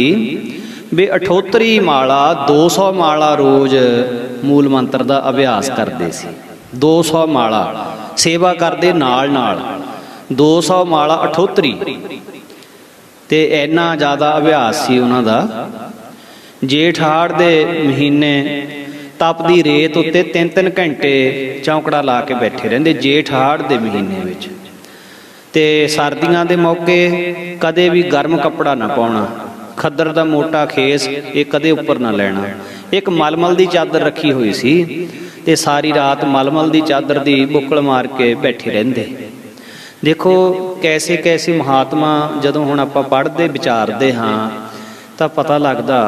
भी 78 माला 200 माला रोज़ मूल मंत्र का अभ्यास करते सी। 200 माला सेवा करते नाल नाल 200 माला 78 ते इन्ना ज़्यादा अभ्यास सी उन्हां दा। जेठ हाड़ दे महीने तपदी रेत उत्ते 3-3 घंटे चौंकड़ा ला के बैठे रहिंदे जेठ हाड़ दे महीने विच। ते सर्दियां दे मौके कदे भी गर्म कपड़ा ना पाउणा खद्दर दा मोटा खेस ये कदे उपर ना लैना। एक मलमल दी चादर रखी हुई सी ਤੇ ਸਾਰੀ ਰਾਤ ਮਲਮਲ ਦੀ ਚਾਦਰ ਦੀ ਬੁੱਕਲ ਮਾਰ ਕੇ ਬੈਠੇ ਰਹਿੰਦੇ। ਦੇਖੋ ਕੈਸੇ ਕੈਸੇ ਮਹਾਤਮਾ ਜਦੋਂ ਹੁਣ ਆਪਾਂ ਪੜ੍ਹਦੇ ਵਿਚਾਰਦੇ ਹਾਂ ਤਾਂ ਪਤਾ ਲੱਗਦਾ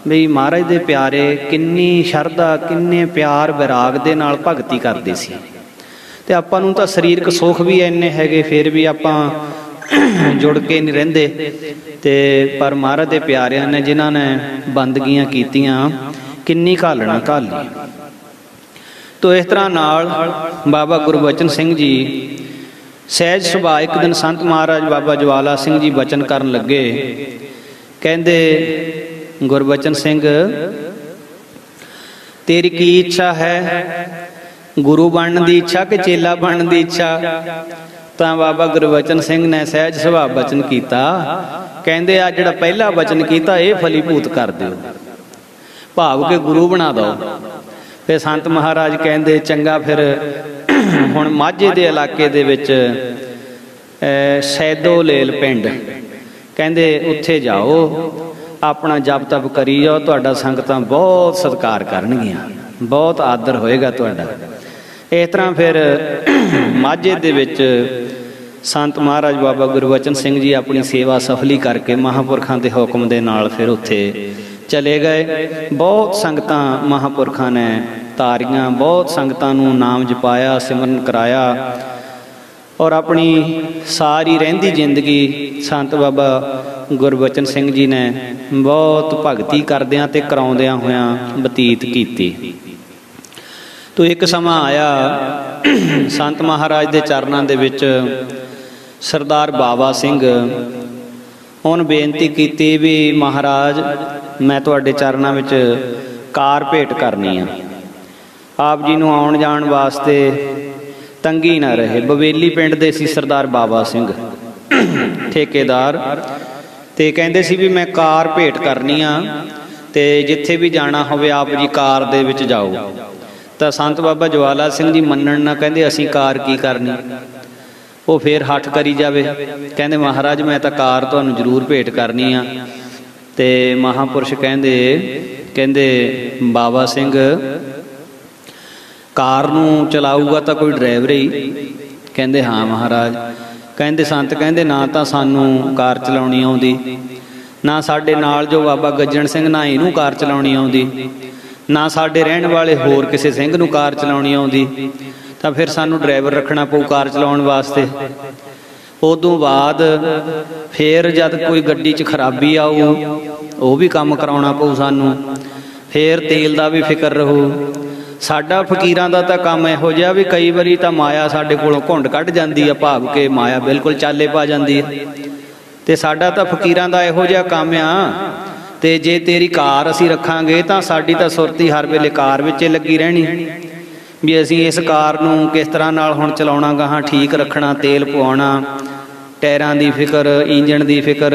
ਵੀ ਮਹਾਰਾਜ ਦੇ ਪਿਆਰੇ ਕਿੰਨੀ ਸ਼ਰਧਾ ਕਿੰਨੇ ਪਿਆਰ ਵਿਰਾਗ ਦੇ ਨਾਲ ਭਗਤੀ ਕਰਦੇ ਸੀ। ਤੇ ਆਪਾਂ ਨੂੰ ਤਾਂ ਸਰੀਰਕ ਸੁੱਖ ਵੀ ਇੰਨੇ ਹੈਗੇ ਫਿਰ ਵੀ ਆਪਾਂ ਜੁੜ ਕੇ ਨਹੀਂ ਰਹਿੰਦੇ। ਤੇ ਪਰ ਮਹਾਰਾਜ ਦੇ ਪਿਆਰਿਆਂ ਨੇ ਜਿਨ੍ਹਾਂ ਨੇ ਬੰਦਗੀਆਂ ਕੀਤੀਆਂ ਕਿੰਨੀ ਘਾਲਣਾ ਘਾਲੀ। ਤੋ ਇਸ ਤਰ੍ਹਾਂ ਨਾਲ ਬਾਬਾ ਗੁਰਬਚਨ ਸਿੰਘ ਜੀ ਸਹਿਜ ਸੁਭਾਅ ਇੱਕ ਦਿਨ ਸੰਤ ਮਹਾਰਾਜ ਬਾਬਾ ਜਵਾਲਾ ਸਿੰਘ ਜੀ ਬਚਨ ਕਰਨ ਲੱਗੇ। ਕਹਿੰਦੇ ਗੁਰਬਚਨ ਸਿੰਘ ਤੇਰੀ ਕੀ ਇੱਛਾ ਹੈ, ਗੁਰੂ ਬਣਨ ਦੀ ਇੱਛਾ ਕਿ ਚੇਲਾ ਬਣਨ ਦੀ ਇੱਛਾ? ਤਾਂ ਬਾਬਾ ਗੁਰਬਚਨ ਸਿੰਘ ਨੇ ਸਹਿਜ ਸੁਭਾਅ ਬਚਨ ਕੀਤਾ। ਕਹਿੰਦੇ ਆ ਜਿਹੜਾ ਪਹਿਲਾ ਬਚਨ ਕੀਤਾ ਇਹ ਫਲੀਭੂਤ ਕਰ ਦਿਓ, ਭਾਵ ਕਿ ਗੁਰੂ ਬਣਾ ਦਿਓ। ਫਿਰ ਸੰਤ ਮਹਾਰਾਜ ਕਹਿੰਦੇ ਚੰਗਾ ਫਿਰ ਹੁਣ ਮਾਝੇ ਦੇ ਇਲਾਕੇ ਦੇ ਵਿੱਚ ਸੈਦੋ ਲੇਲ ਪਿੰਡ, ਕਹਿੰਦੇ ਉੱਥੇ ਜਾਓ ਆਪਣਾ ਜਪ ਤਪ ਕਰੀ ਜਾਓ, ਤੁਹਾਡਾ ਸੰਗਤਾਂ ਬਹੁਤ ਸਤਿਕਾਰ ਕਰਨਗੀਆਂ, ਬਹੁਤ ਆਦਰ ਹੋਏਗਾ ਤੁਹਾਡਾ। ਇਸ ਤਰ੍ਹਾਂ ਫਿਰ ਮਾਝੇ ਦੇ ਵਿੱਚ ਸੰਤ ਮਹਾਰਾਜ ਬਾਬਾ ਗੁਰਬਚਨ ਸਿੰਘ ਜੀ ਆਪਣੀ ਸੇਵਾ ਸਫਲੀ ਕਰਕੇ ਮਹਾਂਪੁਰਖਾਂ ਦੇ ਹੁਕਮ ਦੇ ਨਾਲ ਫਿਰ ਉੱਥੇ ਚਲੇ ਗਏ। ਬਹੁਤ ਸੰਗਤਾਂ ਮਹਾਂਪੁਰਖਾਂ ਨੇ ਤਾਰੀਆਂ, ਬਹੁਤ ਸੰਗਤਾਂ ਨੂੰ ਨਾਮ ਜਪਾਇਆ, ਸਿਮਰਨ ਕਰਾਇਆ ਔਰ ਆਪਣੀ ਸਾਰੀ ਰਹਿੰਦੀ ਜ਼ਿੰਦਗੀ ਸੰਤ ਬਾਬਾ ਗੁਰਬਚਨ ਸਿੰਘ ਜੀ ਨੇ ਬਹੁਤ ਭਗਤੀ ਕਰਦਿਆਂ ਤੇ ਕਰਾਉਂਦਿਆਂ ਹੋਇਆਂ ਬਤੀਤ ਕੀਤੀ। ਤੋ ਇੱਕ ਸਮਾਂ ਆਇਆ ਸੰਤ ਮਹਾਰਾਜ ਦੇ ਚਰਨਾਂ ਦੇ ਵਿੱਚ ਸਰਦਾਰ ਬਾਵਾ ਸਿੰਘ ਉਹਨ ਬੇਨਤੀ ਕੀਤੀ ਵੀ ਮਹਾਰਾਜ ਮੈਂ ਤੁਹਾਡੇ ਚਰਨਾਂ ਵਿੱਚ ਕਾਰ ਭੇਟ ਕਰਨੀ ਆ, ਆਪ ਜੀ ਨੂੰ ਆਉਣ ਜਾਣ ਵਾਸਤੇ ਤੰਗੀ ਨਾ ਰਹੇ। ਬਵੇਲੀ ਪਿੰਡ ਦੇ ਸੀ ਸਰਦਾਰ ਬਾਵਾ ਸਿੰਘ ਠੇਕੇਦਾਰ, ਤੇ ਕਹਿੰਦੇ ਸੀ ਵੀ ਮੈਂ ਕਾਰ ਭੇਟ ਕਰਨੀ ਆ ਤੇ ਜਿੱਥੇ ਵੀ ਜਾਣਾ ਹੋਵੇ ਆਪ ਜੀ ਕਾਰ ਦੇ ਵਿੱਚ ਜਾਓ। ਤਾਂ ਸੰਤ ਬਾਬਾ ਜਵਾਲਾ ਸਿੰਘ ਜੀ ਮੰਨਣ ਨਾ, ਕਹਿੰਦੇ ਅਸੀਂ ਕਾਰ ਕੀ ਕਰਨੀ। ਉਹ ਫੇਰ ਹੱਠ ਕਰੀ ਜਾਵੇ, ਕਹਿੰਦੇ ਮਹਾਰਾਜ ਮੈਂ ਤਾਂ ਕਾਰ ਤੁਹਾਨੂੰ ਜ਼ਰੂਰ ਭੇਟ ਕਰਨੀ ਆ। ਤੇ ਮਹਾਂਪੁਰਸ਼ ਕਹਿੰਦੇ ਬਾਬਾ ਸਿੰਘ ਕਾਰ ਨੂੰ ਚਲਾਊਗਾ ਤਾਂ ਕੋਈ ਡਰਾਈਵਰ ਹੀ? ਕਹਿੰਦੇ ਹਾਂ ਮਹਾਰਾਜ। ਕਹਿੰਦੇ ਸੰਤ ਕਹਿੰਦੇ ਨਾ ਤਾਂ ਸਾਨੂੰ ਕਾਰ ਚਲਾਉਣੀ ਆਉਂਦੀ, ਨਾ ਸਾਡੇ ਨਾਲ ਜੋ ਬਾਬਾ ਗੱਜਣ ਸਿੰਘ ਨਾ ਇਹਨੂੰ ਕਾਰ ਚਲਾਉਣੀ ਆਉਂਦੀ, ਨਾ ਸਾਡੇ ਰਹਿਣ ਵਾਲੇ ਹੋਰ ਕਿਸੇ ਸਿੰਘ ਨੂੰ ਕਾਰ ਚਲਾਉਣੀ ਆਉਂਦੀ, ਤਾਂ ਫਿਰ ਸਾਨੂੰ ਡਰਾਈਵਰ ਰੱਖਣਾ ਪਊ ਕਾਰ ਚਲਾਉਣ ਵਾਸਤੇ। ਉਦੋਂ ਬਾਅਦ ਫਿਰ ਜਦ ਕੋਈ ਗੱਡੀ 'ਚ ਖਰਾਬੀ ਆਊ ਉਹ ਵੀ ਕੰਮ ਕਰਾਉਣਾ ਪਊ ਸਾਨੂੰ, ਫਿਰ ਤੇਲ ਦਾ ਵੀ ਫਿਕਰ ਰਹੂ। ਸਾਡਾ ਫਕੀਰਾਂ ਦਾ ਤਾਂ ਕੰਮ ਇਹੋ ਜਿਹਾ ਵੀ ਕਈ ਵਾਰੀ ਤਾਂ ਮਾਇਆ ਸਾਡੇ ਕੋਲੋਂ ਘੁੰਡ ਕੱਢ ਜਾਂਦੀ ਆ, ਭਾਵ ਕਿ ਮਾਇਆ ਬਿਲਕੁਲ ਚਾਲੇ ਪਾ ਜਾਂਦੀ ਹੈ। ਤੇ ਸਾਡਾ ਤਾਂ ਫਕੀਰਾਂ ਦਾ ਇਹੋ ਜਿਹਾ ਕੰਮ ਆ। ਤੇ ਜੇ ਤੇਰੀ ਕਾਰ ਅਸੀਂ ਰੱਖਾਂਗੇ ਤਾਂ ਸਾਡੀ ਤਾਂ ਸੁਰਤੀ ਹਰ ਵੇਲੇ ਕਾਰ ਵਿੱਚ ਲੱਗੀ ਰਹਿਣੀ ਵੀ ਅਸੀਂ ਇਸ ਕਾਰ ਨੂੰ ਕਿਸ ਤਰ੍ਹਾਂ ਨਾਲ ਹੁਣ ਚਲਾਉਣਾ, ਗਾਹਾਂ ਠੀਕ ਰੱਖਣਾ, ਤੇਲ ਪਵਾਉਣਾ, ਟਾਇਰਾਂ ਦੀ ਫਿਕਰ, ਇੰਜਣ ਦੀ ਫਿਕਰ,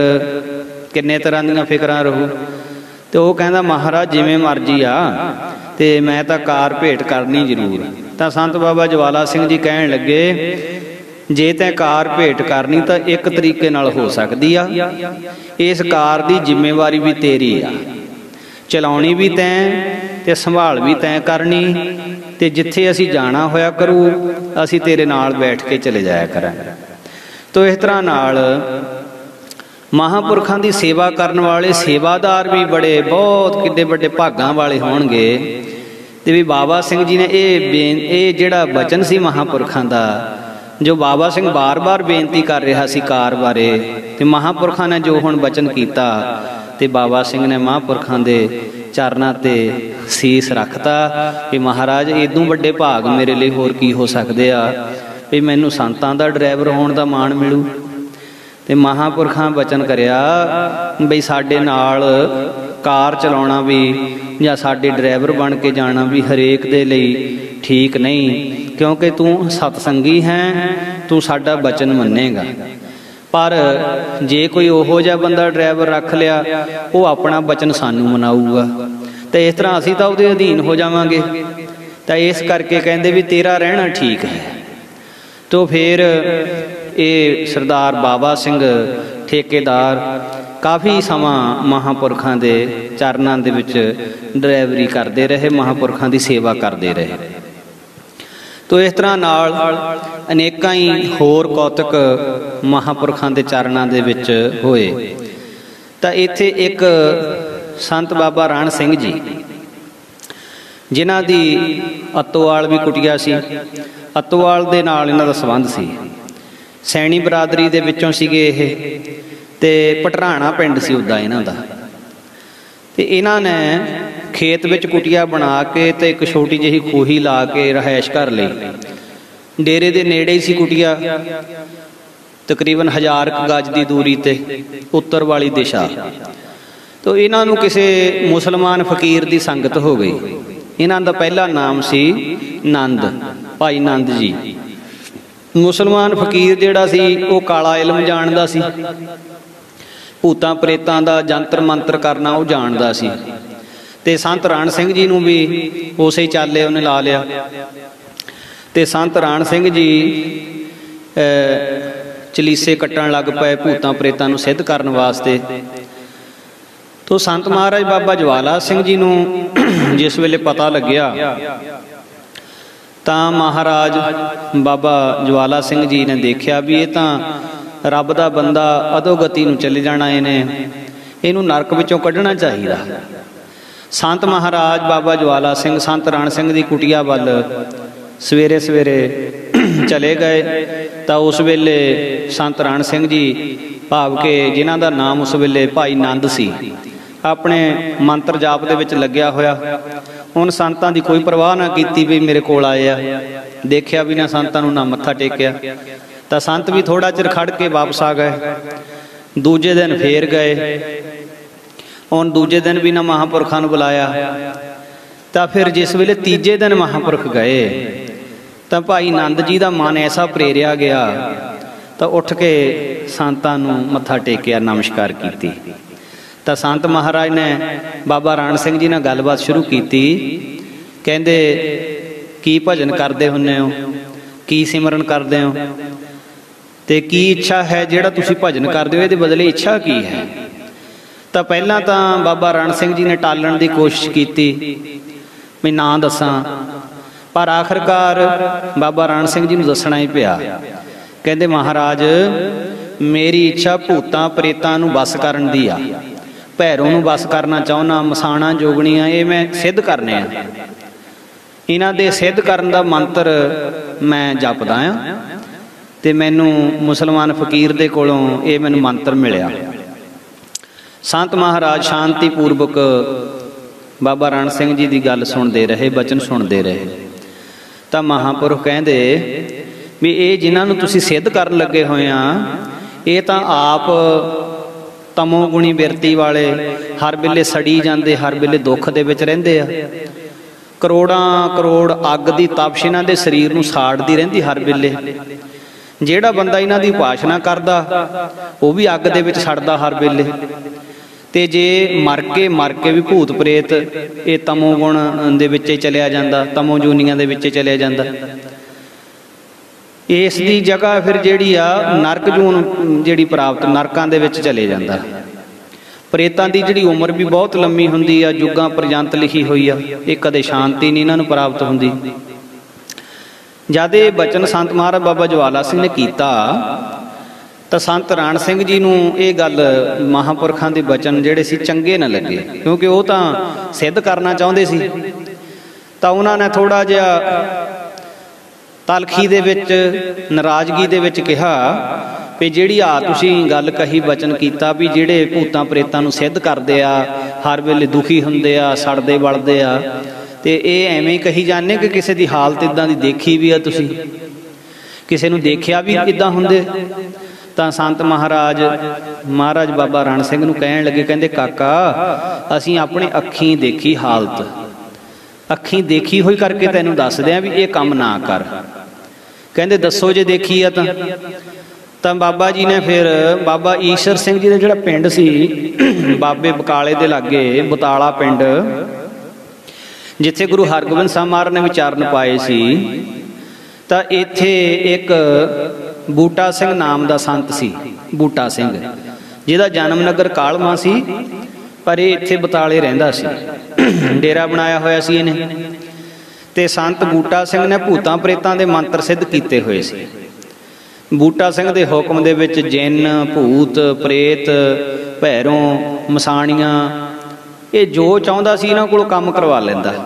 ਕਿੰਨੇ ਤਰ੍ਹਾਂ ਦੀਆਂ ਫਿਕਰਾਂ ਰਹੂ। ਤੇ ਉਹ ਕਹਿੰਦਾ ਮਹਾਰਾਜ ਜਿਵੇਂ ਮਰਜ਼ੀ ਆ ਤੇ ਮੈਂ ਤਾਂ ਕਾਰ ਭੇਟ ਕਰਨੀ ਜ਼ਰੂਰ। ਤਾਂ ਸੰਤ ਬਾਬਾ ਜਵਾਲਾ ਸਿੰਘ ਜੀ ਕਹਿਣ ਲੱਗੇ ਜੇ ਤੈਂ ਕਾਰ ਭੇਟ ਕਰਨੀ ਤਾਂ ਇੱਕ ਤਰੀਕੇ ਨਾਲ ਹੋ ਸਕਦੀ ਆ, ਇਸ ਕਾਰ ਦੀ ਜ਼ਿੰਮੇਵਾਰੀ ਵੀ ਤੇਰੀ ਆ, ਚਲਾਉਣੀ ਵੀ ਤੈਂ ਤੇ ਸੰਭਾਲ ਵੀ ਤੈਂ ਕਰਨੀ, ਤੇ ਜਿੱਥੇ ਅਸੀਂ ਜਾਣਾ ਹੋਇਆ ਕਰੂ ਅਸੀਂ ਤੇਰੇ ਨਾਲ ਬੈਠ ਕੇ ਚਲੇ ਜਾਇਆ ਕਰਾਂਗੇ। ਤੋ ਇਸ ਤਰ੍ਹਾਂ ਨਾਲ ਮਹਾਂਪੁਰਖਾਂ ਦੀ ਸੇਵਾ ਕਰਨ ਵਾਲੇ ਸੇਵਾਦਾਰ ਵੀ ਬੜੇ ਬਹੁਤ ਕਿੱਡੇ ਵੱਡੇ ਭਾਗਾਂ ਵਾਲੇ ਹੋਣਗੇ। ਤੇ ਵੀ ਬਾਬਾ ਸਿੰਘ ਜੀ ਨੇ ਇਹ ਜਿਹੜਾ ਬਚਨ ਸੀ ਮਹਾਂਪੁਰਖਾਂ ਦਾ, ਜੋ ਬਾਬਾ ਸਿੰਘ ਬਾਰ-ਬਾਰ ਬੇਨਤੀ ਕਰ ਰਿਹਾ ਸੀ ਕਾਰ ਬਾਰੇ, ਤੇ ਮਹਾਂਪੁਰਖਾਂ ਨੇ ਜੋ ਹੁਣ ਬਚਨ ਕੀਤਾ ਤੇ ਬਾਬਾ ਸਿੰਘ ਨੇ ਮਹਾਂਪੁਰਖਾਂ ਦੇ ਚਰਨਾਂ ਤੇ ਸੀਸ ਰੱਖਤਾ ਕਿ ਮਹਾਰਾਜ ਇਦੋਂ ਵੱਡੇ ਭਾਗ ਮੇਰੇ ਲਈ ਹੋਰ ਕੀ ਹੋ ਸਕਦੇ ਆ ਵੀ ਮੈਨੂੰ ਸੰਤਾਂ ਦਾ ਡਰਾਈਵਰ ਹੋਣ ਦਾ ਮਾਣ ਮਿਲੂ। ਤੇ ਮਹਾਂਪੁਰਖਾਂ ਬਚਨ ਕਰਿਆ ਬਈ ਸਾਡੇ ਨਾਲ ਕਾਰ ਚਲਾਉਣਾ ਵੀ ਜਾਂ ਸਾਡੇ ਡਰਾਈਵਰ ਬਣ ਕੇ ਜਾਣਾ ਵੀ ਹਰੇਕ ਦੇ ਲਈ ਠੀਕ ਨਹੀਂ, ਕਿਉਂਕਿ ਤੂੰ ਸਤਸੰਗੀ ਹੈ, ਤੂੰ ਸਾਡਾ ਬਚਨ ਮੰਨੇਗਾ। ਪਰ ਜੇ ਕੋਈ ਉਹੋ ਜਿਹਾ ਬੰਦਾ ਡਰਾਈਵਰ ਰੱਖ ਲਿਆ ਉਹ ਆਪਣਾ ਬਚਨ ਸਾਨੂੰ ਮਨਾਊਗਾ ਤੇ ਇਸ ਤਰ੍ਹਾਂ ਅਸੀਂ ਤਾਂ ਉਹਦੇ ਅਧੀਨ ਹੋ ਜਾਵਾਂਗੇ। ਤਾਂ ਇਸ ਕਰਕੇ ਕਹਿੰਦੇ ਵੀ ਤੇਰਾ ਰਹਿਣਾ ਠੀਕ ਹੈ। ਤੋ ਫਿਰ ਇਹ ਸਰਦਾਰ ਬਾਬਾ ਸਿੰਘ ठेकेदार काफ़ी समा महापुरखों के चरणों दे विच ड्राइवरी करते रहे, महापुरखों की सेवा करते रहे। तो इस तरह नाल अनेकां ही होर कौतक महापुरखों के चरणों दे विच होए। तो इत्थे एक संत बाबा राण सिंह जी जिन्हां दी अत्तोवाल भी कुटिया सी, अत्तोवाल दे नाल इन्हां दा संबंध सी। सैनी बरादरी दे विचों सीगे इह ते पटराणा पिंड सी उदा इन्हां दा। ते इन्हां ने खेत विच कुटिया बना के ते एक छोटी जिही खूही ला के रहायश कर लई। डेरे दे नेड़े ही सी कुटिया, तकरीबन 1000 गज की दूरी ते उत्तर वाली दिशा। तो इन्हां नूं किसी मुसलमान फकीर की संगत हो गई। इन्हां दा पहला नाम सी नंद, भाई नंद जी। मुसलमान फकीर जिहड़ा सी वो काला इलम जानदा सी, भूतां प्रेतां दा जंतर मंत्र करना वो जानदा सी। ते संत राण सिंह जी नूं भी उसे ही चाले उन्हें ला लिया। ते संत राण सिंह जी चलीसे कट्टण लग पे भूतां प्रेतां नूं सिद्ध करन वास्ते। तो संत महाराज बाबा ज्वाला सिंह जी नूं जिस वेले पता लग्या तां महाराज बाबा ज्वाला सिंह जी ने देखिया भी ये तां रब दा बंदा अधोगति नूं चले जाना, इहनूं नरक विचों कढना चाहिए। संत महाराज बाबा ज्वाला सिंह संत राण सिंह दी कुटिया वल सवेरे सवेरे चले गए। तो उस वेले संत राण सिंह जी भाव के जिन्हां दा नाम उस वेले भाई नंद सी अपने मंत्र जाप दे विच लग्या होया। उन संतां दी कोई परवाह ना कीती भी मेरे कोल आए आ, देखिया भी ना संतां नूं ना मत्था टेकिया। तो संत भी थोड़ा चिर खड़ के वापस आ गए। दूजे दिन फेर गए, उन दूजे दिन भी ना महापुरखों नूं बुलाया। तो फिर जिस वेले तीजे दिन महापुरख गए तो भाई नंद जी का मन ऐसा प्रेरिया गया तो उठ के संतां नूं मत्था टेकिया, नमस्कार की। तो संत महाराज ने बाबा राण सिंह जी ने गलबात शुरू की। कहंदे की भजन करते हुन्ने हो, की सिमरन करते हो, ते की इच्छा है जिहड़ा तुसीं भजन करते हो, इहदे बदले इच्छा की है। तो पहला तो बाबा रण सिंह जी ने टालण की कोशिश की मैं ना दसां, पर आखिरकार बाबा रण सिंह जी नूं दसना ही पिया। कहंदे महाराज मेरी इच्छा भूतां प्रेतां नूं बस करन दी आ, भैरों नूं बस करना चाहुंदा, मसाणा जोगणियां ये मैं सिद्ध करने आ। इन्हां दे सिद्ध करन दा मंत्र मैं जपदा आ ते मैनूं मुसलमान फकीर दे कोलों ये मैनूं मंत्र मिलिया। संत महाराज शांति पूर्वक बाबा रण सिंह जी की गल सुनते रहे, बचन सुनते रहे। तो महापुरुष कहते भी ये जिन्होंने तुसीं सिद्ध कर लगे हुए आ ये तो आप तमोगुणी बिरती वाले हर वेले सड़ी जाते, हर वेले दुख दे विच रहिंदे आ। करोड़ां करोड़ अग की तपश इन्हां दे शरीर नूं साड़दी रहिंदी हर वेले। जिहड़ा बंदा इन्हां दी उपासना करदा वो भी अग दे विच सड़दा हर वेले। ते जे मर के भी भूत प्रेत ये तमोगुण दे विच चलिया जांदा, तमोजूनियां दे विच चलिया जांदा। इस दी जगह फिर जिहड़ी आ नरक जून जिहड़ी प्राप्त नरकां दे विच चले जांदा। प्रेतां दी जिहड़ी उम्र भी बहुत लंबी हुंदी आ, जुगां पर्यंत लिखी हुई आ, ये कदे शांति नहीं इन्हां नूं प्राप्त हुंदी। जद ये बचन संत महाराज बाबा ज्वाला सिंह ने कीता तो संत राण सिंह जी नूं ये गल महापुरखों के बचन जिहड़े सी चंगे न लगे, क्योंकि वो तो सिद्ध करना चाहुंदे सी। तो उन्होंने थोड़ा जिहा तलखी दे विच नाराजगी दे विच कहा भी जिहड़ी आ तुसीं गल कही बचन कीता भी जिहड़े भूतां प्रेतां नूं सिद्ध करदे आ, हर वेले दुखी हुंदे आ, सड़दे बलदे आ, ते इह एवें ही कही जाने कि किसी दी हालत इदां दी देखी भी आ, तुसीं किसी नूं देखिया भी इदां हुंदे। तां संत महाराज बाबा रण सिंह नूं कहण लगे, कहंदे काका असीं अपने अखीं देखी हालत, अखीं देखी हुई करके तैनूं दसदे आ भी ये काम ना कर। कहंदे दसो जे देखी आ तां बाबा जी ने फिर बाबा ईश्वर सिंह जी का जिहड़ा पिंड सी बाबे बकाले दे लागे बताला पिंड, जिथे गुरु हरगोबिंद साहब महाराज ने विचारण पाए सी, तां इत्थे एक बूटा सिंह नाम का संत सी। बूटा सिंह ਜਿਹਦਾ ਜਨਮ ਨਗਰ ਕਾਲਮਾ ਸੀ, पर ये इत्थे बताले रहिंदा सी, डेरा बनाया होया सी इहने। ते संत बूटा सिंह ने भूतां प्रेतां दे मंत्र सिद्ध कीते होए सी। बूटा सिंह दे हुक्म दे विच जिन, भूत, प्रेत, भैरों, मसाणियां, ये जो चाहुंदा सी इन्हां कोलों काम करवा लैंदा।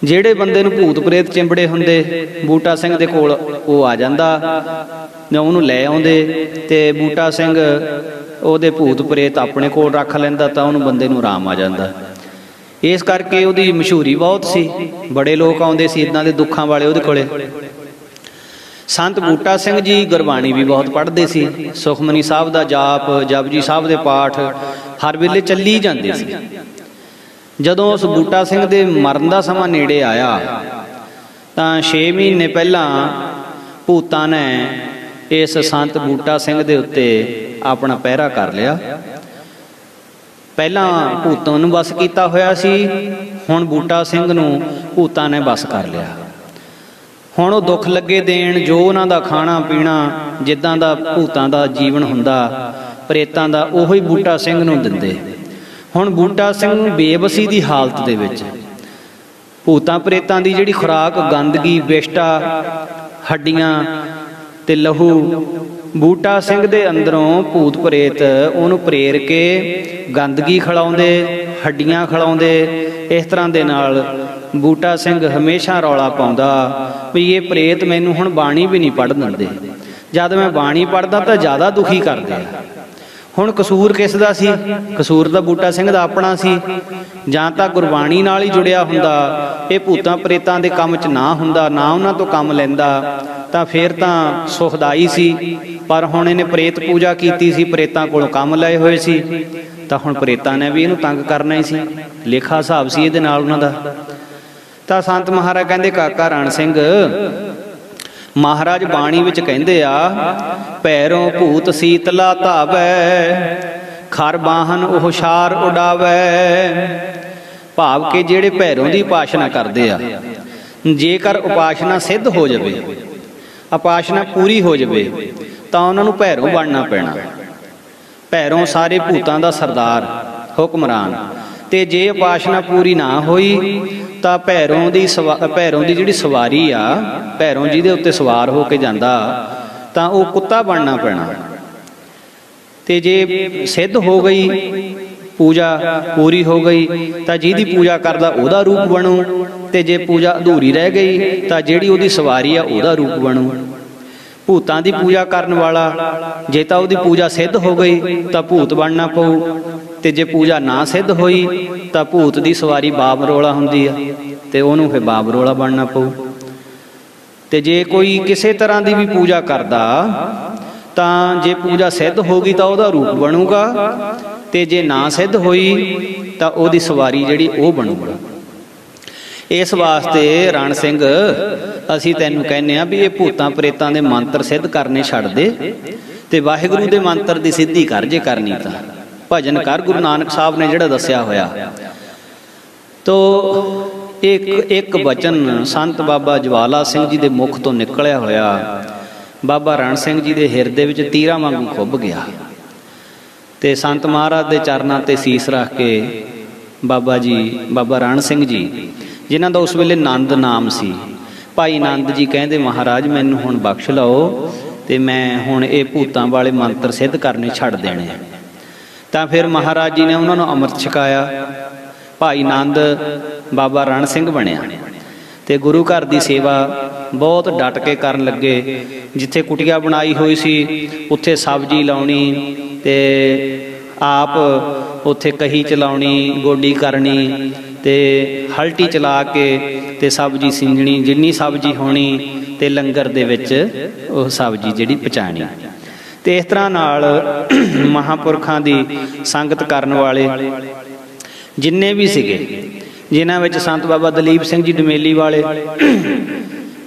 ਜਿਹੜੇ ਬੰਦੇ ਨੂੰ ਭੂਤ ਪ੍ਰੇਤ ਚਿੰਬੜੇ ਹੁੰਦੇ, ਬੂਟਾ ਸਿੰਘ ਦੇ ਕੋਲ ਉਹ ਆ ਜਾਂਦਾ, ਉਹਨੂੰ ਲੈ ਆਉਂਦੇ ਤੇ ਬੂਟਾ ਸਿੰਘ ਉਹਦੇ ਭੂਤ ਪ੍ਰੇਤ ਆਪਣੇ ਕੋਲ ਰੱਖ ਲੈਂਦਾ, ਤਾਂ ਉਹਨੂੰ ਬੰਦੇ ਨੂੰ ਆਰਾਮ ਆ ਜਾਂਦਾ। ਇਸ ਕਰਕੇ ਉਹਦੀ ਮਸ਼ਹੂਰੀ ਬਹੁਤ ਸੀ, ਬੜੇ ਲੋਕ ਆਉਂਦੇ ਸੀ ਇੱਦਾਂ ਦੇ ਦੁੱਖਾਂ ਵਾਲੇ ਉਹਦੇ ਕੋਲੇ। ਸੰਤ ਬੂਟਾ ਸਿੰਘ ਜੀ ਗੁਰਬਾਣੀ ਵੀ ਬਹੁਤ ਪੜ੍ਹਦੇ ਸੀ, ਸੁਖਮਨੀ ਸਾਹਿਬ ਦਾ ਜਾਪ, ਜਪਜੀ ਸਾਹਿਬ ਦੇ ਪਾਠ ਹਰ ਵੇਲੇ ਚੱਲੀ ਜਾਂਦੇ ਸੀ। ਜਦੋਂ ਉਸ ਬੂਟਾ ਸਿੰਘ ਦੇ ਮਰਨ ਦਾ ਸਮਾਂ ਨੇੜੇ ਆਇਆ ਤਾਂ 6 ਮਹੀਨੇ ਪਹਿਲਾਂ ਭੂਤਾਂ ਨੇ ਇਸ ਸੰਤ ਬੂਟਾ ਸਿੰਘ ਦੇ ਉੱਤੇ ਆਪਣਾ ਪਹਿਰਾ ਕਰ ਲਿਆ। ਪਹਿਲਾਂ ਭੂਤਾਂ ਨੂੰ ਬਸ ਕੀਤਾ ਹੋਇਆ ਸੀ, ਹੁਣ ਬੂਟਾ ਸਿੰਘ ਨੂੰ ਭੂਤਾਂ ਨੇ ਬਸ ਕਰ ਲਿਆ। ਹੁਣ ਉਹ ਦੁੱਖ ਲੱਗੇ ਦੇਣ, ਜੋ ਉਹਨਾਂ ਦਾ ਖਾਣਾ ਪੀਣਾ ਜਿੱਦਾਂ ਦਾ ਭੂਤਾਂ ਦਾ ਜੀਵਨ ਹੁੰਦਾ, ਪ੍ਰੇਤਾਂ ਦਾ, ਉਹੋ ਹੀ ਬੂਟਾ ਸਿੰਘ ਨੂੰ ਦਿੰਦੇ। ਹੁਣ ਬੂਟਾ ਸਿੰਘ ਨੂੰ ਬੇਬਸੀ ਦੀ ਹਾਲਤ ਦੇ ਵਿੱਚ ਭੂਤਾਂ ਪ੍ਰੇਤਾਂ ਦੀ ਜਿਹੜੀ ਖੁਰਾਕ ਗੰਦਗੀ, ਵਿਸ਼ਟਾ, ਹੱਡੀਆਂ ਤੇ ਲਹੂ, ਬੂਟਾ ਸਿੰਘ ਦੇ ਅੰਦਰੋਂ ਭੂਤ ਪ੍ਰੇਤ ਉਹਨੂੰ ਪ੍ਰੇਰ ਕੇ ਗੰਦਗੀ ਖਿਲਾਉਂਦੇ, ਹੱਡੀਆਂ ਖਿਲਾਉਂਦੇ। ਇਸ ਤਰ੍ਹਾਂ ਦੇ ਨਾਲ ਬੂਟਾ ਸਿੰਘ ਹਮੇਸ਼ਾ ਰੌਲਾ ਪਾਉਂਦਾ ਵੀ ਇਹ ਪ੍ਰੇਤ ਮੈਨੂੰ ਹੁਣ ਬਾਣੀ ਵੀ ਨਹੀਂ ਪੜ੍ਹਨ ਦਿੰਦੇ, ਜਦ ਮੈਂ ਬਾਣੀ ਪੜ੍ਹਦਾ ਤਾਂ ਜ਼ਿਆਦਾ ਦੁਖੀ ਕਰਦੇ ਆ। ਹੁਣ ਕਸੂਰ ਕਿਸ ਦਾ ਸੀ? ਕਸੂਰ ਤਾਂ ਬੂਟਾ ਸਿੰਘ ਦਾ ਆਪਣਾ ਸੀ। ਜਾਂ ਤਾਂ ਗੁਰਬਾਣੀ ਨਾਲ ਹੀ ਜੁੜਿਆ ਹੁੰਦਾ, ਇਹ ਭੂਤਾਂ ਪ੍ਰੇਤਾਂ ਦੇ ਕੰਮ 'ਚ ਨਾ ਹੁੰਦਾ, ਨਾ ਉਹਨਾਂ ਤੋਂ ਕੰਮ ਲੈਂਦਾ, ਤਾਂ ਫਿਰ ਤਾਂ ਸੁਖਦਾਈ ਸੀ। ਪਰ ਹੁਣ ਇਹਨੇ ਪ੍ਰੇਤ ਪੂਜਾ ਕੀਤੀ ਸੀ, ਪ੍ਰੇਤਾਂ ਕੋਲੋਂ ਕੰਮ ਲਏ ਹੋਏ ਸੀ, ਤਾਂ ਹੁਣ ਪ੍ਰੇਤਾਂ ਨੇ ਵੀ ਇਹਨੂੰ ਤੰਗ ਕਰਨਾ ਹੀ ਸੀ। ਲੇਖਾ ਹਿਸਾਬ ਸੀ ਇਹਦੇ ਨਾਲ ਉਹਨਾਂ ਦਾ। ਤਾਂ ਸੰਤ ਮਹਾਰਾਜ ਕਹਿੰਦੇ, ਕਾਕਾ ਰਣ ਸਿੰਘ, ਮਹਾਰਾਜ ਬਾਣੀ ਵਿੱਚ ਕਹਿੰਦੇ ਆ, ਪੈਰੋਂ ਭੂਤ ਸੀਤਲਾ ਧਾਵੈ, ਖਰ ਬਾਹਨ ਉਹ ਸ਼ਾਰ ਉਡਾਵੈ। ਭਾਵ ਕਿ ਜਿਹੜੇ ਭੈਰੋਂ ਦੀ ਉਪਾਸ਼ਨਾ ਕਰਦੇ ਆ, ਜੇਕਰ ਉਪਾਸ਼ਨਾ ਸਿੱਧ ਹੋ ਜਾਵੇ, ਉਪਾਸ਼ਨਾ ਪੂਰੀ ਹੋ ਜਾਵੇ, ਤਾਂ ਉਹਨਾਂ ਨੂੰ ਭੈਰੋਂ ਬਣਨਾ ਪੈਣਾ। ਭੈਰੋਂ ਸਾਰੇ ਭੂਤਾਂ ਦਾ ਸਰਦਾਰ, ਹੁਕਮਰਾਨ। ਤੇ ਜੇ ਉਪਾਸ਼ਨਾ ਪੂਰੀ ਨਾ ਹੋਈ ਤਾਂ ਭੈਰੋਂ ਦੀ ਜਿਹੜੀ ਸਵਾਰੀ ਆ, ਭੈਰੋਂ ਜਿਹਦੇ ਉੱਤੇ ਸਵਾਰ ਹੋ ਕੇ ਜਾਂਦਾ, ਤਾਂ ਉਹ ਕੁੱਤਾ ਬਣਨਾ ਪੈਣਾ। ਤੇ ਜੇ ਸਿੱਧ ਹੋ ਗਈ, ਪੂਜਾ ਪੂਰੀ ਹੋ ਗਈ, ਤਾਂ ਜਿਹਦੀ ਪੂਜਾ ਕਰਦਾ ਉਹਦਾ ਰੂਪ ਬਣੂ। ਤੇ ਜੇ ਪੂਜਾ ਅਧੂਰੀ ਰਹਿ ਗਈ ਤਾਂ ਜਿਹੜੀ ਉਹਦੀ ਸਵਾਰੀ ਆ ਉਹਦਾ ਰੂਪ ਬਣੂ। ਭੂਤਾਂ ਦੀ ਪੂਜਾ ਕਰਨ ਵਾਲਾ, ਜੇ ਤਾਂ ਉਹਦੀ ਪੂਜਾ ਸਿੱਧ ਹੋ ਗਈ ਤਾਂ ਭੂਤ ਬਣਨਾ ਪਊ, ਤੇ ਜੇ ਪੂਜਾ ਨਾ ਸਿੱਧ ਹੋਈ ਤਾਂ ਭੂਤ ਦੀ ਸਵਾਰੀ ਬਾਬ ਰੋਲਾ ਹੁੰਦੀ ਆ, ਤੇ ਉਹਨੂੰ ਫਿਰ ਬਾਬ ਰੋਲਾ ਬਣਨਾ ਪਊ। ਤੇ ਜੇ ਕੋਈ ਕਿਸੇ ਤਰ੍ਹਾਂ ਦੀ ਵੀ ਪੂਜਾ ਕਰਦਾ, ਤਾਂ ਜੇ ਪੂਜਾ ਸਿੱਧ ਹੋ ਗਈ ਤਾਂ ਉਹਦਾ ਰੂਪ ਬਣੂਗਾ, ਤੇ ਜੇ ਨਾ ਸਿੱਧ ਹੋਈ ਤਾਂ ਉਹਦੀ ਸਵਾਰੀ ਜਿਹੜੀ ਉਹ ਬਣੂਗਾ। ਇਸ ਵਾਸਤੇ ਰਣ ਸਿੰਘ, ਅਸੀਂ ਤੈਨੂੰ ਕਹਿੰਦੇ ਆ ਵੀ ਇਹ ਭੂਤਾਂ ਪ੍ਰੇਤਾਂ ਦੇ ਮੰਤਰ ਸਿੱਧ ਕਰਨੇ ਛੱਡ ਦੇ, ਤੇ ਵਾਹਿਗੁਰੂ ਦੇ ਮੰਤਰ ਦੀ ਸਿੱਧੀ ਕਰ ਜੇ ਕਰਨੀ ਤਾਂ। ਭਜਨ ਕਰ, ਗੁਰੂ ਨਾਨਕ ਸਾਹਿਬ ਨੇ ਜਿਹੜਾ ਦੱਸਿਆ ਹੋਇਆ। ਤੋ ਇੱਕ ਬਚਨ ਸੰਤ ਬਾਬਾ ਜਵਾਲਾ ਸਿੰਘ ਜੀ ਦੇ ਮੁਖ ਤੋਂ ਨਿਕਲਿਆ ਹੋਇਆ ਬਾਬਾ ਰਣ ਸਿੰਘ ਜੀ ਦੇ ਹਿਰਦੇ ਵਿੱਚ ਤੀਰਾਂ ਵਾਂਗੂ ਖੁੱਭ ਗਿਆ। ਤੇ ਸੰਤ ਮਹਾਰਾਜ ਦੇ ਚਰਨਾਂ ਤੇ ਸੀਸ ਰੱਖ ਕੇ ਬਾਬਾ ਰਣ ਸਿੰਘ ਜੀ, ਜਿਨ੍ਹਾਂ ਦਾ ਉਸ ਵੇਲੇ ਨੰਦ ਨਾਮ ਸੀ, ਭਾਈ ਨੰਦ ਜੀ ਕਹਿੰਦੇ, ਮਹਾਰਾਜ ਮੈਨੂੰ ਹੁਣ ਬਖਸ਼ ਲਓ, ਤੇ ਮੈਂ ਹੁਣ ਇਹ ਭੂਤਾਂ ਵਾਲੇ ਮੰਤਰ ਸਿੱਧ ਕਰਨੇ ਛੱਡ ਦੇਣੇ। ਤਾਂ ਫਿਰ ਮਹਾਰਾਜ ਜੀ ਨੇ ਉਹਨਾਂ ਨੂੰ ਅੰਮ੍ਰਿਤ ਛਕਾਇਆ। ਭਾਈ ਨੰਦ ਬਾਬਾ ਰਣ ਸਿੰਘ ਬਣਿਆ, ਤੇ ਗੁਰੂ ਘਰ ਦੀ ਸੇਵਾ ਬਹੁਤ ਡਟ ਕੇ ਕਰਨ ਲੱਗੇ। ਜਿੱਥੇ ਕੁਟੀਆ ਬਣਾਈ ਹੋਈ ਸੀ ਉੱਥੇ ਸਬਜ਼ੀ ਲਾਉਣੀ, ਤੇ ਆਪ ਉੱਥੇ ਕਹੀ ਚਲਾਉਣੀ, ਗੋਡੀ ਕਰਨੀ, ਤੇ ਹਲਟੀ ਚਲਾ ਕੇ ਤੇ ਸਬਜ਼ੀ ਸਿੰਜਣੀ, ਜਿੰਨੀ ਸਬਜ਼ੀ ਹੋਣੀ, ਤੇ ਲੰਗਰ ਦੇ ਵਿੱਚ ਉਹ ਸਬਜ਼ੀ ਜਿਹੜੀ ਪਹੁੰਚਾਣੀ। ਤੇ ਇਸ ਤਰ੍ਹਾਂ ਨਾਲ ਮਹਾਂਪੁਰਖਾਂ ਦੀ ਸੰਗਤ ਕਰਨ ਵਾਲੇ ਜਿੰਨੇ ਵੀ ਸੀਗੇ, ਜਿਨ੍ਹਾਂ ਵਿੱਚ ਸੰਤ ਬਾਬਾ ਦਲੀਪ ਸਿੰਘ ਜੀ ਡਮੇਲੀ ਵਾਲੇ,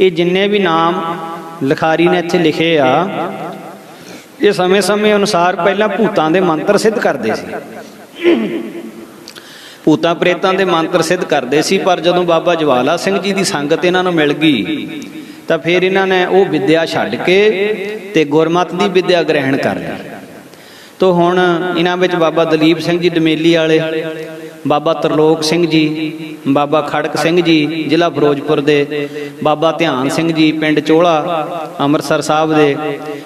ਇਹ ਜਿੰਨੇ ਵੀ ਨਾਮ ਲਿਖਾਰੀ ਨੇ ਇੱਥੇ ਲਿਖੇ ਆ, ਇਹ ਸਮੇਂ ਅਨੁਸਾਰ ਪਹਿਲਾਂ ਭੂਤਾਂ ਦੇ ਮੰਤਰ ਸਿੱਧ ਕਰਦੇ ਸੀ, ਭੂਤਾਂ ਪ੍ਰੇਤਾਂ ਦੇ ਮੰਤਰ ਸਿੱਧ ਕਰਦੇ ਸੀ। ਪਰ ਜਦੋਂ ਬਾਬਾ ਜਵਾਲਾ ਸਿੰਘ ਜੀ ਦੀ ਸੰਗਤ ਇਹਨਾਂ ਨੂੰ ਮਿਲ ਗਈ, ਤਾਂ ਫਿਰ ਇਹਨਾਂ ਨੇ ਉਹ ਵਿਦਿਆ ਛੱਡ ਕੇ ਤੇ ਗੁਰਮਤਿ ਦੀ ਵਿਦਿਆ ਗ੍ਰਹਿਣ ਕਰ ਲਈ। तो हुण इन्हां विच बाबा दलीप सिंह जी डमेली वाले, बाबा तरलोक सिंह जी, बाबा खड़क सिंह जी जिला फिरोजपुर दे, बाबा ध्यान सिंह जी पिंड चोला अमृतसर साहब दे,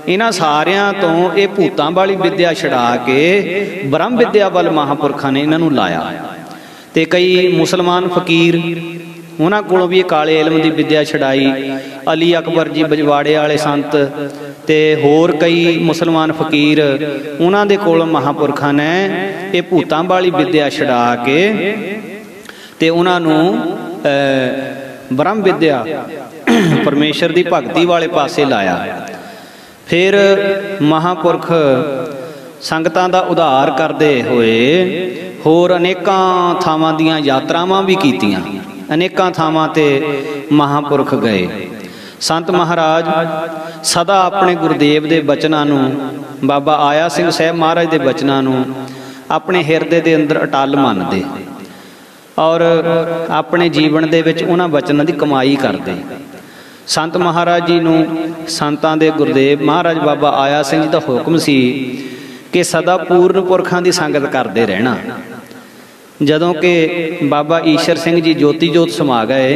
इन्हां सारियां तो ये भूतां वाली विद्या छड़ा के ब्रह्म विद्या वाल महापुरखां ने इन्हां नूं लाया। ते कई मुसलमान फकीर उन्हां कोलों भी काले इलम की विद्या छड़ाई, अली अकबर जी बजवाड़े वाले संत ते होर कई मुसलमान फकीर उन्हां दे कोल महापुरखां ने ये भूतां वाली विद्या छड़ा के ते उन्हां नूं ब्रह्म विद्या परमेश्वर की भगती वाले पासे लाया। फिर महापुरख संगतां दा उद्धार करदे होए होर अनेकां थावां दीयां यात्रावां भी कीतियां, अनेकां थावां ते महापुरख गए। संत महाराज सदा अपने गुरुदेव के बचनों नूं, बाबा आया सिंह साहब महाराज के बचनों नूं अपने हिरदे के अंदर अटल मनते और अपने जीवन दे विच उन्हां बचनों की कमाई करते। संत महाराज जी नूं संतां दे गुरुदेव महाराज बाबा आया सिंह जी का हुक्म सी कि सदा पूर्ण पुरखां की संगत करते रहना। जदों कि बाबा ईश्वर सिंह जी ज्योति जोत समा गए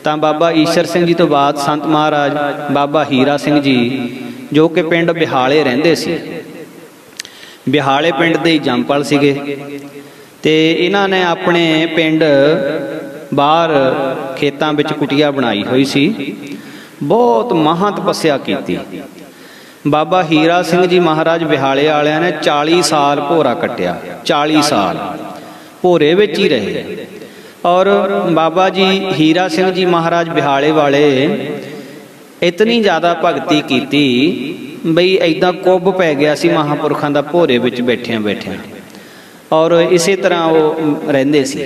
तो बाबा ईश्वर सिंह जी तो बाद संत महाराज बाबा हीरा सिंह जी जो कि पिंड बिहाले रहिंदे सी, बिहाले पिंड दे जंपल सीगे ते इन्हां ने अपने पिंड बाहर खेतां विच कुटिया बनाई हुई सी, बहुत महा तपस्या की। बाबा हीरा सिंह जी महाराज बिहाले वालियां ने 40 साल भोरा कट्टिया, 40 साल भोरे विच ही रहे। और बाबा जी हीरा सिंह जी महाराज बिहाले वाले इतनी ज़्यादा भगती की बई ऐदा कुब पै गया सी महापुरखों का भोरे विच बैठिया बैठिया, और इस तरह वो रहिंदे सी।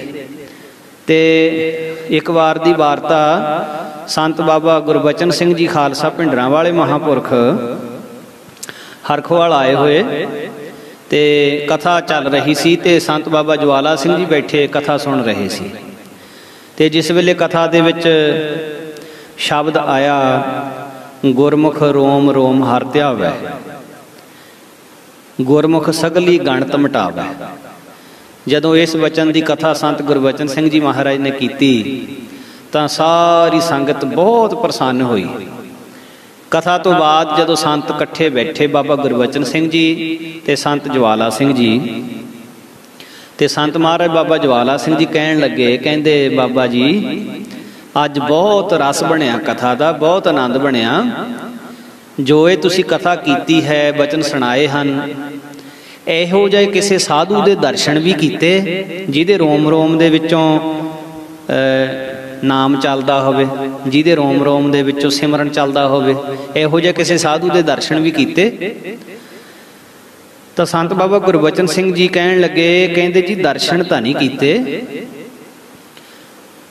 ते एक बार की वारता संत बाबा गुरबचन सिंह जी खालसा भिंडरां वाले महापुरख हरखवाल आए हुए ते कथा चल रही सी ते संत बाबा ज्वाला सिंह जी बैठे कथा सुन रहे सी। ते जिस वेले कथा दे विच शब्द आया गुरमुख रोम रोम हर ध्यावै, गुरमुख सगली गणत मिटावै। जदों इस वचन की कथा संत गुरबचन सिंह जी महाराज ने की तां सारी संगत बहुत प्रसन्न हुई। कथा तो बाद जदों संत इकट्ठे बैठे बाबा गुरबचन सिंह जी ते संत ज्वाला सिंह जी ते संत महाराज बाबा ज्वाला सिंह जी कहन लगे, कहंदे बाबा जी अज बहुत रस बनया कथा का, बहुत आनंद बनया। जो ये तुसी कथा कीती है बचन सुनाए हन, इहो जिहे किसी साधु के दर्शन भी किए जिहदे रोम रोम दे विचों नाम चलदा होवे, जिहदे रोम रोम दे विचों सिमरन चलदा होवे, इहो जिहे किसी साधु के दर्शन भी किए। तो संत बाबा गुरबचन सिंह जी कहन लगे, कहंदे जी दर्शन तो नहीं किए।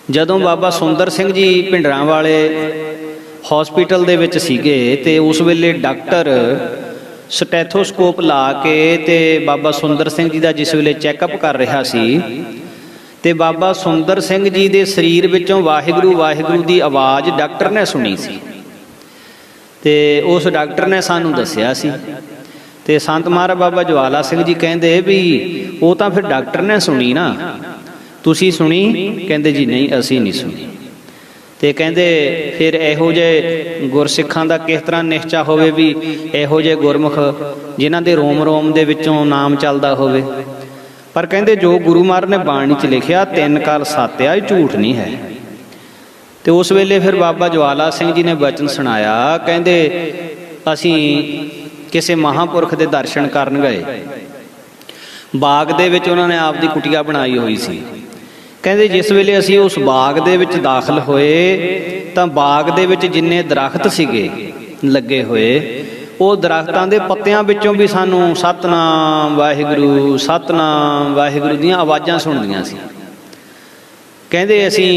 जदों बाबा सुंदर सिंह जी भिंडरां वाले हॉस्पिटल दे विच सीगे ते उस वेले डॉक्टर स्टैथोस्कोप ला के ते बाबा सुंदर सिंह जी का जिस वेले चैकअप कर रहा सी ते बाबा सुंदर सिंह जी दे शरीर विचों वाहिगुरू वाहिगुरू की आवाज़ डॉक्टर ने सुनी सी ते उस डॉक्टर ने सानू दस्सिया सी। ते संत महाराज बाबा ज्वाला सिंह जी कहंदे भी वो तो फिर डॉक्टर ने सुनी ना, तुसी सुनी? कहंदे जी नहीं असी नहीं सुनी। ते कहंदे फिर इहो जे गुरसिखां दा किस तरह निश्चा होवे भी इहो जे गुरमुख जिन्हां दे रोम रोम दे विचों नाम चलदा होवे। पर कहंदे जो गुरु महाराज ने बाणी च लिखिया 3 काल सात्या झूठ नहीं है। तो उस वेले फिर बाबा ज्वाला सिंह जी ने वचन सुनाया, कहंदे असी किसी महापुरख के दर्शन करन गए, बाग दे विच उन्होंने आप दी कुटिया बनाई हुई सी। कहंदे जिस वेले असी उस बाग दे विच दाखल होए तां बाग दे विच जिन्ने दरख्त सीगे लगे हुए वो दरख्तां दे पत्तियां विचों भी सानू सतनाम वाहिगुरू दीयां आवाज़ां सुणदियां सी। कहंदे असी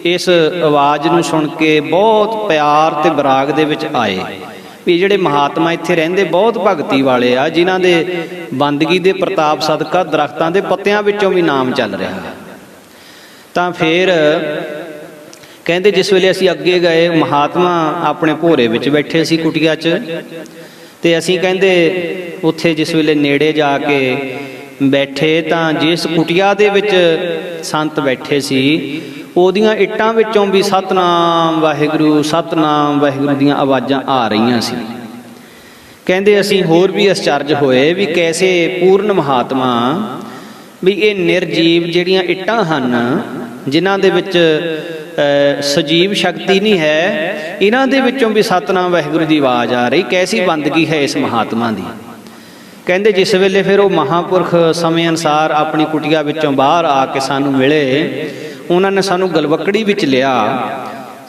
इस आवाज़ नूं सुन के बहुत प्यार ते बराग दे विच आए भी जिहड़े महात्मा इत्थे रहिंदे बहुत भगती वाले आ, जिन्हां दे बंदगी दे प्रताप सदका दरख्तां दे पत्तियां विचों भी नाम चल रहा। तां फिर कहंदे जिस वेले असी अगे गए महात्मा अपने भोरे विच बैठे सी कुटिया च ते असी कहंदे उत्थे जिस वेले नेड़े जाके बैठे तां जिस कुटिया दे विच संत बैठे सी ओदियां इट्टां विचों भी सतनाम वाहिगुरू दीयां आवाज़ां आ रहीआं सी। कहंदे असीं होर भी अचरज होए भी कैसे पूर्ण महात्मा भी ये निर्जीव जिहड़ियां इट्टां हन जिन्हां दे विच सजीव शक्ति नहीं है, इन्हां दे विचों भी सतनाम वाहिगुरू दी आवाज़ आ रही, कैसी बंदगी है इस महात्मा दी। कहंदे जिस वेले फिर वो महापुरख समय अनुसार अपनी कुटिया विचों बाहर आके सानू मिले, उन्होंने सानू गलवकड़ी विच लिया,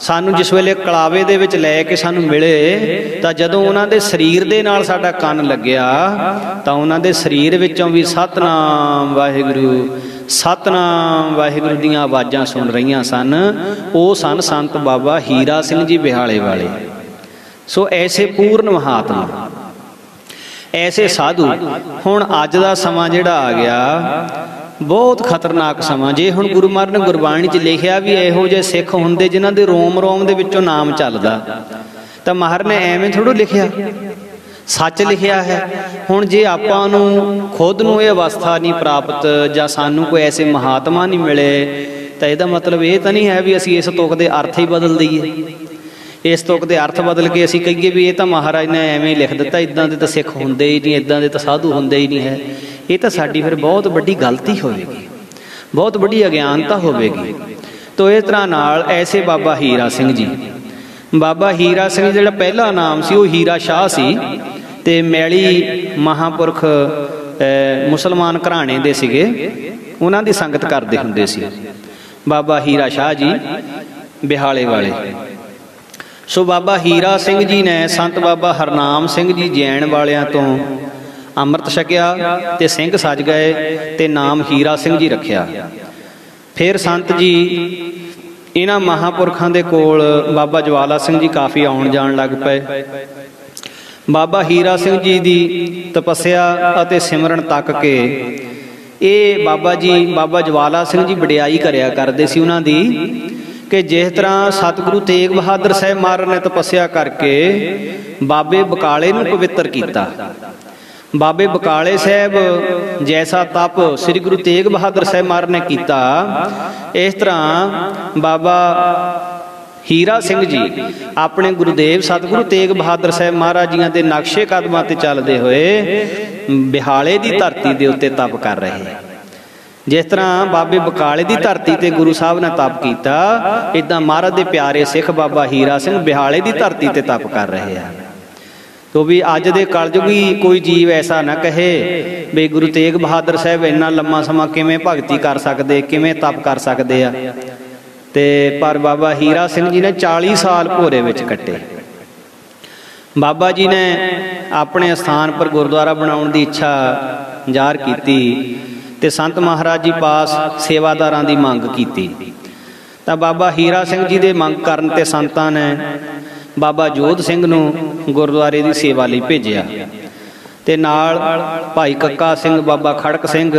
सानू जिस वेले कलावे दे विच लै के सानू मिले तां जदों उन्हां दे शरीर दे नाल साडा कंन लग्या तां उन्हां दे शरीर विचों भी सतनाम वाहिगुरू दीयां आवाज़ां सुन रहीआं सन। वो सन संत बाबा हीरा सिंह जी बिहाले वाले। सो ऐसे पूर्ण महात्मा, ऐसे साधु। हुण अज दा समां जिहड़ा आ गया बहुत खतरनाक समां। जे हुण गुरु महाराज ने गुरबाणी च लिखिया भी इहो जे सिख हुंदे जिन्हां दे रोम रोम दे विचों नाम चलदा, तां महाराज ने एवें थोड़ो लिखिया, सच लिखिया है। हुण जे आपां नूं खुद नूं इह अवस्था नहीं प्राप्त जां सानूं कोई ऐसे महात्मा नहीं मिले तां इहदा मतलब ये तां नहीं है भी असीं इस तुक दे अर्थ ही बदल दईए, इस तुक दे अर्थ बदल के असीं कहीए भी ये तां महाराज ने एवें लिख दित्ता, इदां दे तां सिख हुंदे ही नहीं, इदां दे तां साधु हुंदे ही नहीं है। ये तो साडी फिर बहुत बड़ी गलती होगी, बहुत बड़ी अज्ञानता होगी। तो इस तरह नाल ऐसे बाबा हीरा सिंह जी, बाबा हीरा सिंह जिहड़ा पहला नाम सी वो हीरा शाह सी ते मैली महापुरख मुसलमान घराणे दे सीगे, उन्हां दी संगत करदे हुंदे सी बाबा हीरा शाह जी बिहाले वाले। सो बाबा हीरा सिंह जी ने संत बाबा हरनाम सिंह जी जैन वालियां तो अमृत छकिया ते सिंह सज गए ते नाम हीरा सिंह जी रखिया। फिर संत जी इन्हां महापुरखां दे कोल बाबा ज्वाला सिंह जी काफ़ी आउण जाण लग पए। बाबा हीरा सिंह जी दी तपस्या अते सिमरन तक के ये बाबा जी बाबा ज्वाला सिंह जी वडियाई करिया करदे सी उन्हां दी कि जिस तरह सतगुरु तेग बहादुर साहब महाराज ने तपस्या करके बाबे बकाले नूं पवित्र कीता। बाबे बकाले साहब जैसा तप श्री गुरु तेग बहादुर साहब महाराज ने किया, इस तरह बाबा हीरा सिंह जी अपने गुरुदेव सतगुरु तेग बहादुर साहब महाराज जी के नक्शे कदमां ते चलते हुए बिहाले की धरती के उत्ते तप कर रहे। जिस तरह बाबे बकाले की धरती ते गुरु साहब ने तप किया, इदां महाराज के प्यारे सिख बाबा हीरा सिंह बिहाले की धरती ते तप कर रहे हैं। तो भी अज दे कलयुगी कोई जीव ऐसा ना कहे भी गुरु तेग बहादुर साहब इन्ना लम्मा समा किवें भगती कर सकते, किवें तप कर सकते आ। ते पर बाबा हीरा सिंह जी ने 40 साल भोरे विच कट्टे। बाबा जी ने अपने स्थान पर गुरुद्वारा बनाउण दी इच्छा ज़ाहिर की ते संत महाराज जी पास सेवादारां दी मंग की। तां बाबा हीरा सिंह जी दे मंग करन ते संतां ने बाबा जोध सिंह नूं गुरुद्वारे की सेवा लई भेजिया ते नाल भाई कक्का सिंह, बाबा खड़क सिंह,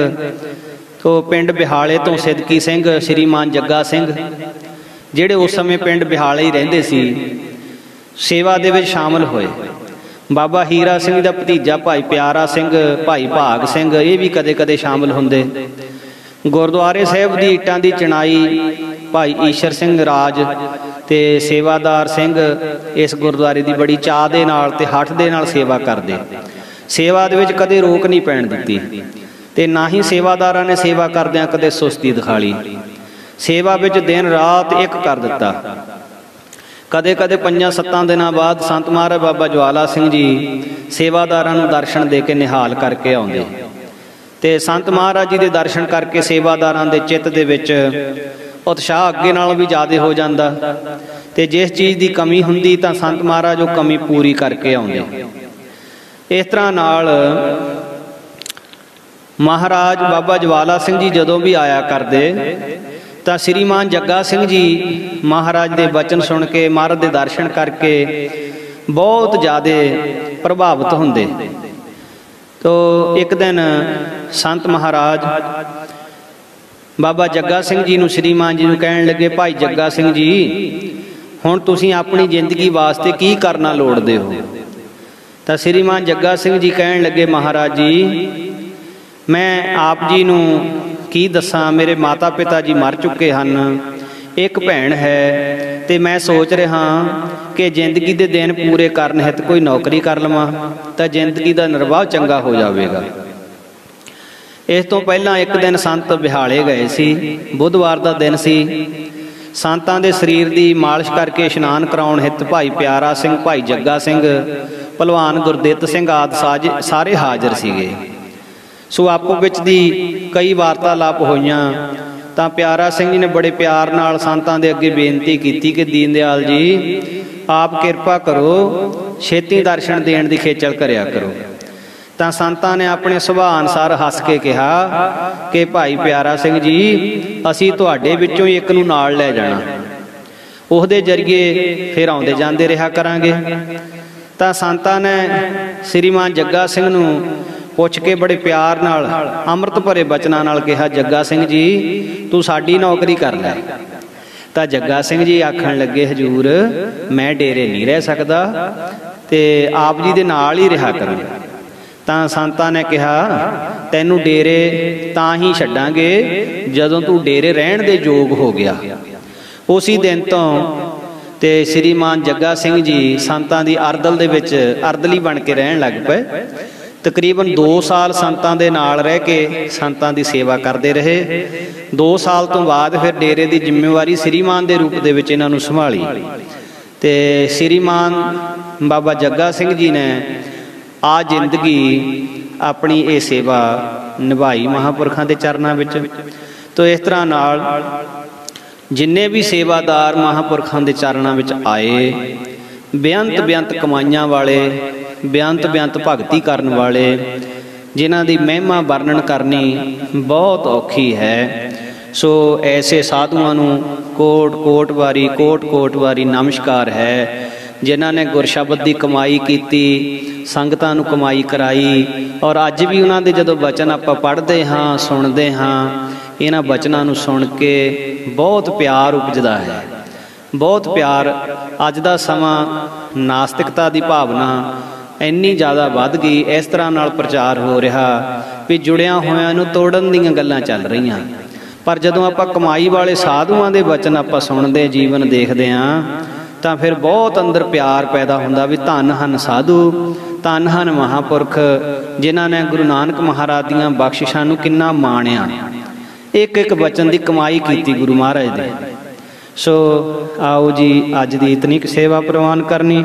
तो पिंड बिहाले तो सिदकी सिंह, श्रीमान जग्गा सिंह जिहड़े उस समय पिंड बिहाले ही रहिंदे सी, सेवा दे विच शामिल होए। बाबा हीरा सिंह दा भतीजा भाई प्यारा सिंह, भाई भाग सिंह ये भी कदे कदे शामिल हुंदे। गुरुद्वारे साहब दी इट्टां दी चनाई भाई ईशर सिंह राज ते सेवादार सिंह इस गुरुद्वारे की बड़ी चाह दे नाल ते हठ दे नाल सेवा करदे। सेवा दे विच कदे रोक नहीं पैण दित्ती ते ना ही सेवादारां ने सेवा करदिआं कदे सुस्ती दिखाली। सेवा विच दिन रात एक कर दिता। कदे कदे 5-7 दिनां बाद संत महाराज बाबा ज्वाला सिंह जी सेवादारां नूं दर्शन दे के निहाल करके आउंदे ते संत महाराज जी दे दर्शन करके सेवादारां दे चित्त दे विच उत्साह अगे नालों भी ज़्यादा हो जाता ते जिस चीज़ की कमी हुंदी तां संत महाराज वो कमी पूरी करके आउंदे। इस तरह नाल महाराज बाबा ज्वाला सिंह जी जदों भी आया करदे तां श्रीमान जग्गा सिंह जी महाराज दे वचन सुन के महाराज दे दर्शन करके बहुत ज़्यादा प्रभावित हुंदे। तो एक दिन संत महाराज बाबा जग्गा सिंह जी नूं श्रीमान जी नूं कहण लगे, भाई जग्गा सिंह जी हुण तुसीं अपनी जिंदगी वास्ते की करना लोड़दे हो? ਤਾਂ श्रीमान जग्गा सिंह जी कहन लगे, महाराज जी मैं आप जी नूं की दसां, मेरे माता पिता जी मर चुके हैं, एक भैन है, तो मैं सोच रहा कि जिंदगी के दिन पूरे करन हित कोई नौकरी कर लवां तो जिंदगी का निर्वाह चंगा हो जाएगा। इस तो पहला एक दिन संत बिहाले गए सी, बुधवार का दिन सी। संतां दे शरीर की मालिश करके इशनान कराउण हित भाई प्यारा सिंह, भाई जग्गा सिंह, भलवान गुरदित सिंह आदि सारे हाजिर सीगे। सो आपो विच दी कई वार्तालाप होईयां। तां प्यारा सिंह जी ने बड़े प्यार नाल संतां दे अगे बेनती की कि दीन दयाल जी आप कृपा करो, छेती दर्शन देण दी खेचल करिया करो। तां संतां ने अपने सुभाਅ अनुसार हस के कहा कि भाई प्यारा सिंह जी असीं तुहाडे विचों ही एक नूं नाल लै जाणा, उहदे जरिए फिर आउंदे जांदे रहा करांगे। तां संतां ने श्रीमान जग्गा सिंह नूं पुछ के बड़े प्यार नाल अमृत भरे बचनां नाल कहा, जग्गा सिंह जी तू साडी नौकरी कर लै। तां जग्गा सिंह जी आखण लगे, हजूर मैं डेरे नहीं रह सकदा ते आप जी दे नाल ही रहा करांगा। तां संतां ने कहा, तैनू डेरे तां ही छड्डांगे जदों तू डेरे रहण दे योग हो गया। उसी दिन तो ते श्रीमान जग्गा सिंह जी संतां दी अरदल दे विच अरदली बन के रहण लग पे। तकरीबन 2 साल संतां दे नाल रह के संतां दी सेवा करते रहे। 2 साल तो बाद फिर डेरे की जिम्मेवारी श्रीमान के रूप दे विच इन्हां नूं संभाली ते श्रीमान बाबा जग्गा सिंह जी ने आ जिंदगी अपनी ये सेवा निभाई महापुरखों के चरणों विच। तो इस तरह नाल जिन्ने भी सेवादार महापुरखों के चरणों विच आए, बेअंत बेअंत कमाइयां वाले, बेअंत बेअंत भगती करन वाले, जिन्हां दी महिमा वर्णन करनी बहुत औखी है। सो ऐसे साधुआं नूं कोट कोट वारी नमस्कार है, जिन्हां ने गुरशबद की कमाई की, संगतां नूं कमाई कराई। और अज भी उन्हां दे जदों वचन आपां पढ़दे हाँ सुणदे हाँ, इन्हां वचनां नूं सुण के बहुत प्यार उपजदा है, बहुत प्यार। अज दा समां नास्तिकता की भावना इन्नी ज़्यादा वध गई, इस तरह नाल प्रचार हो रहा भी जुड़िया होयां नूं तोड़न दीयां गल्लां चल रहीआं। पर जदों आपां कमाई वाले साधुआं दे वचन आपां सुणदे, जीवन देखदे हां, तां फिर बहुत अंदर प्यार पैदा हुंदा भी धन हन साधु, धन हन महापुरख, जिन्हां ने गुरु नानक महाराज दीआं बख्शिशां नूं किन्ना माणिया, एक एक वचन की कमाई की गुरु महाराज दे। सो आओ जी अज दी इतनी सेवा प्रवान करनी।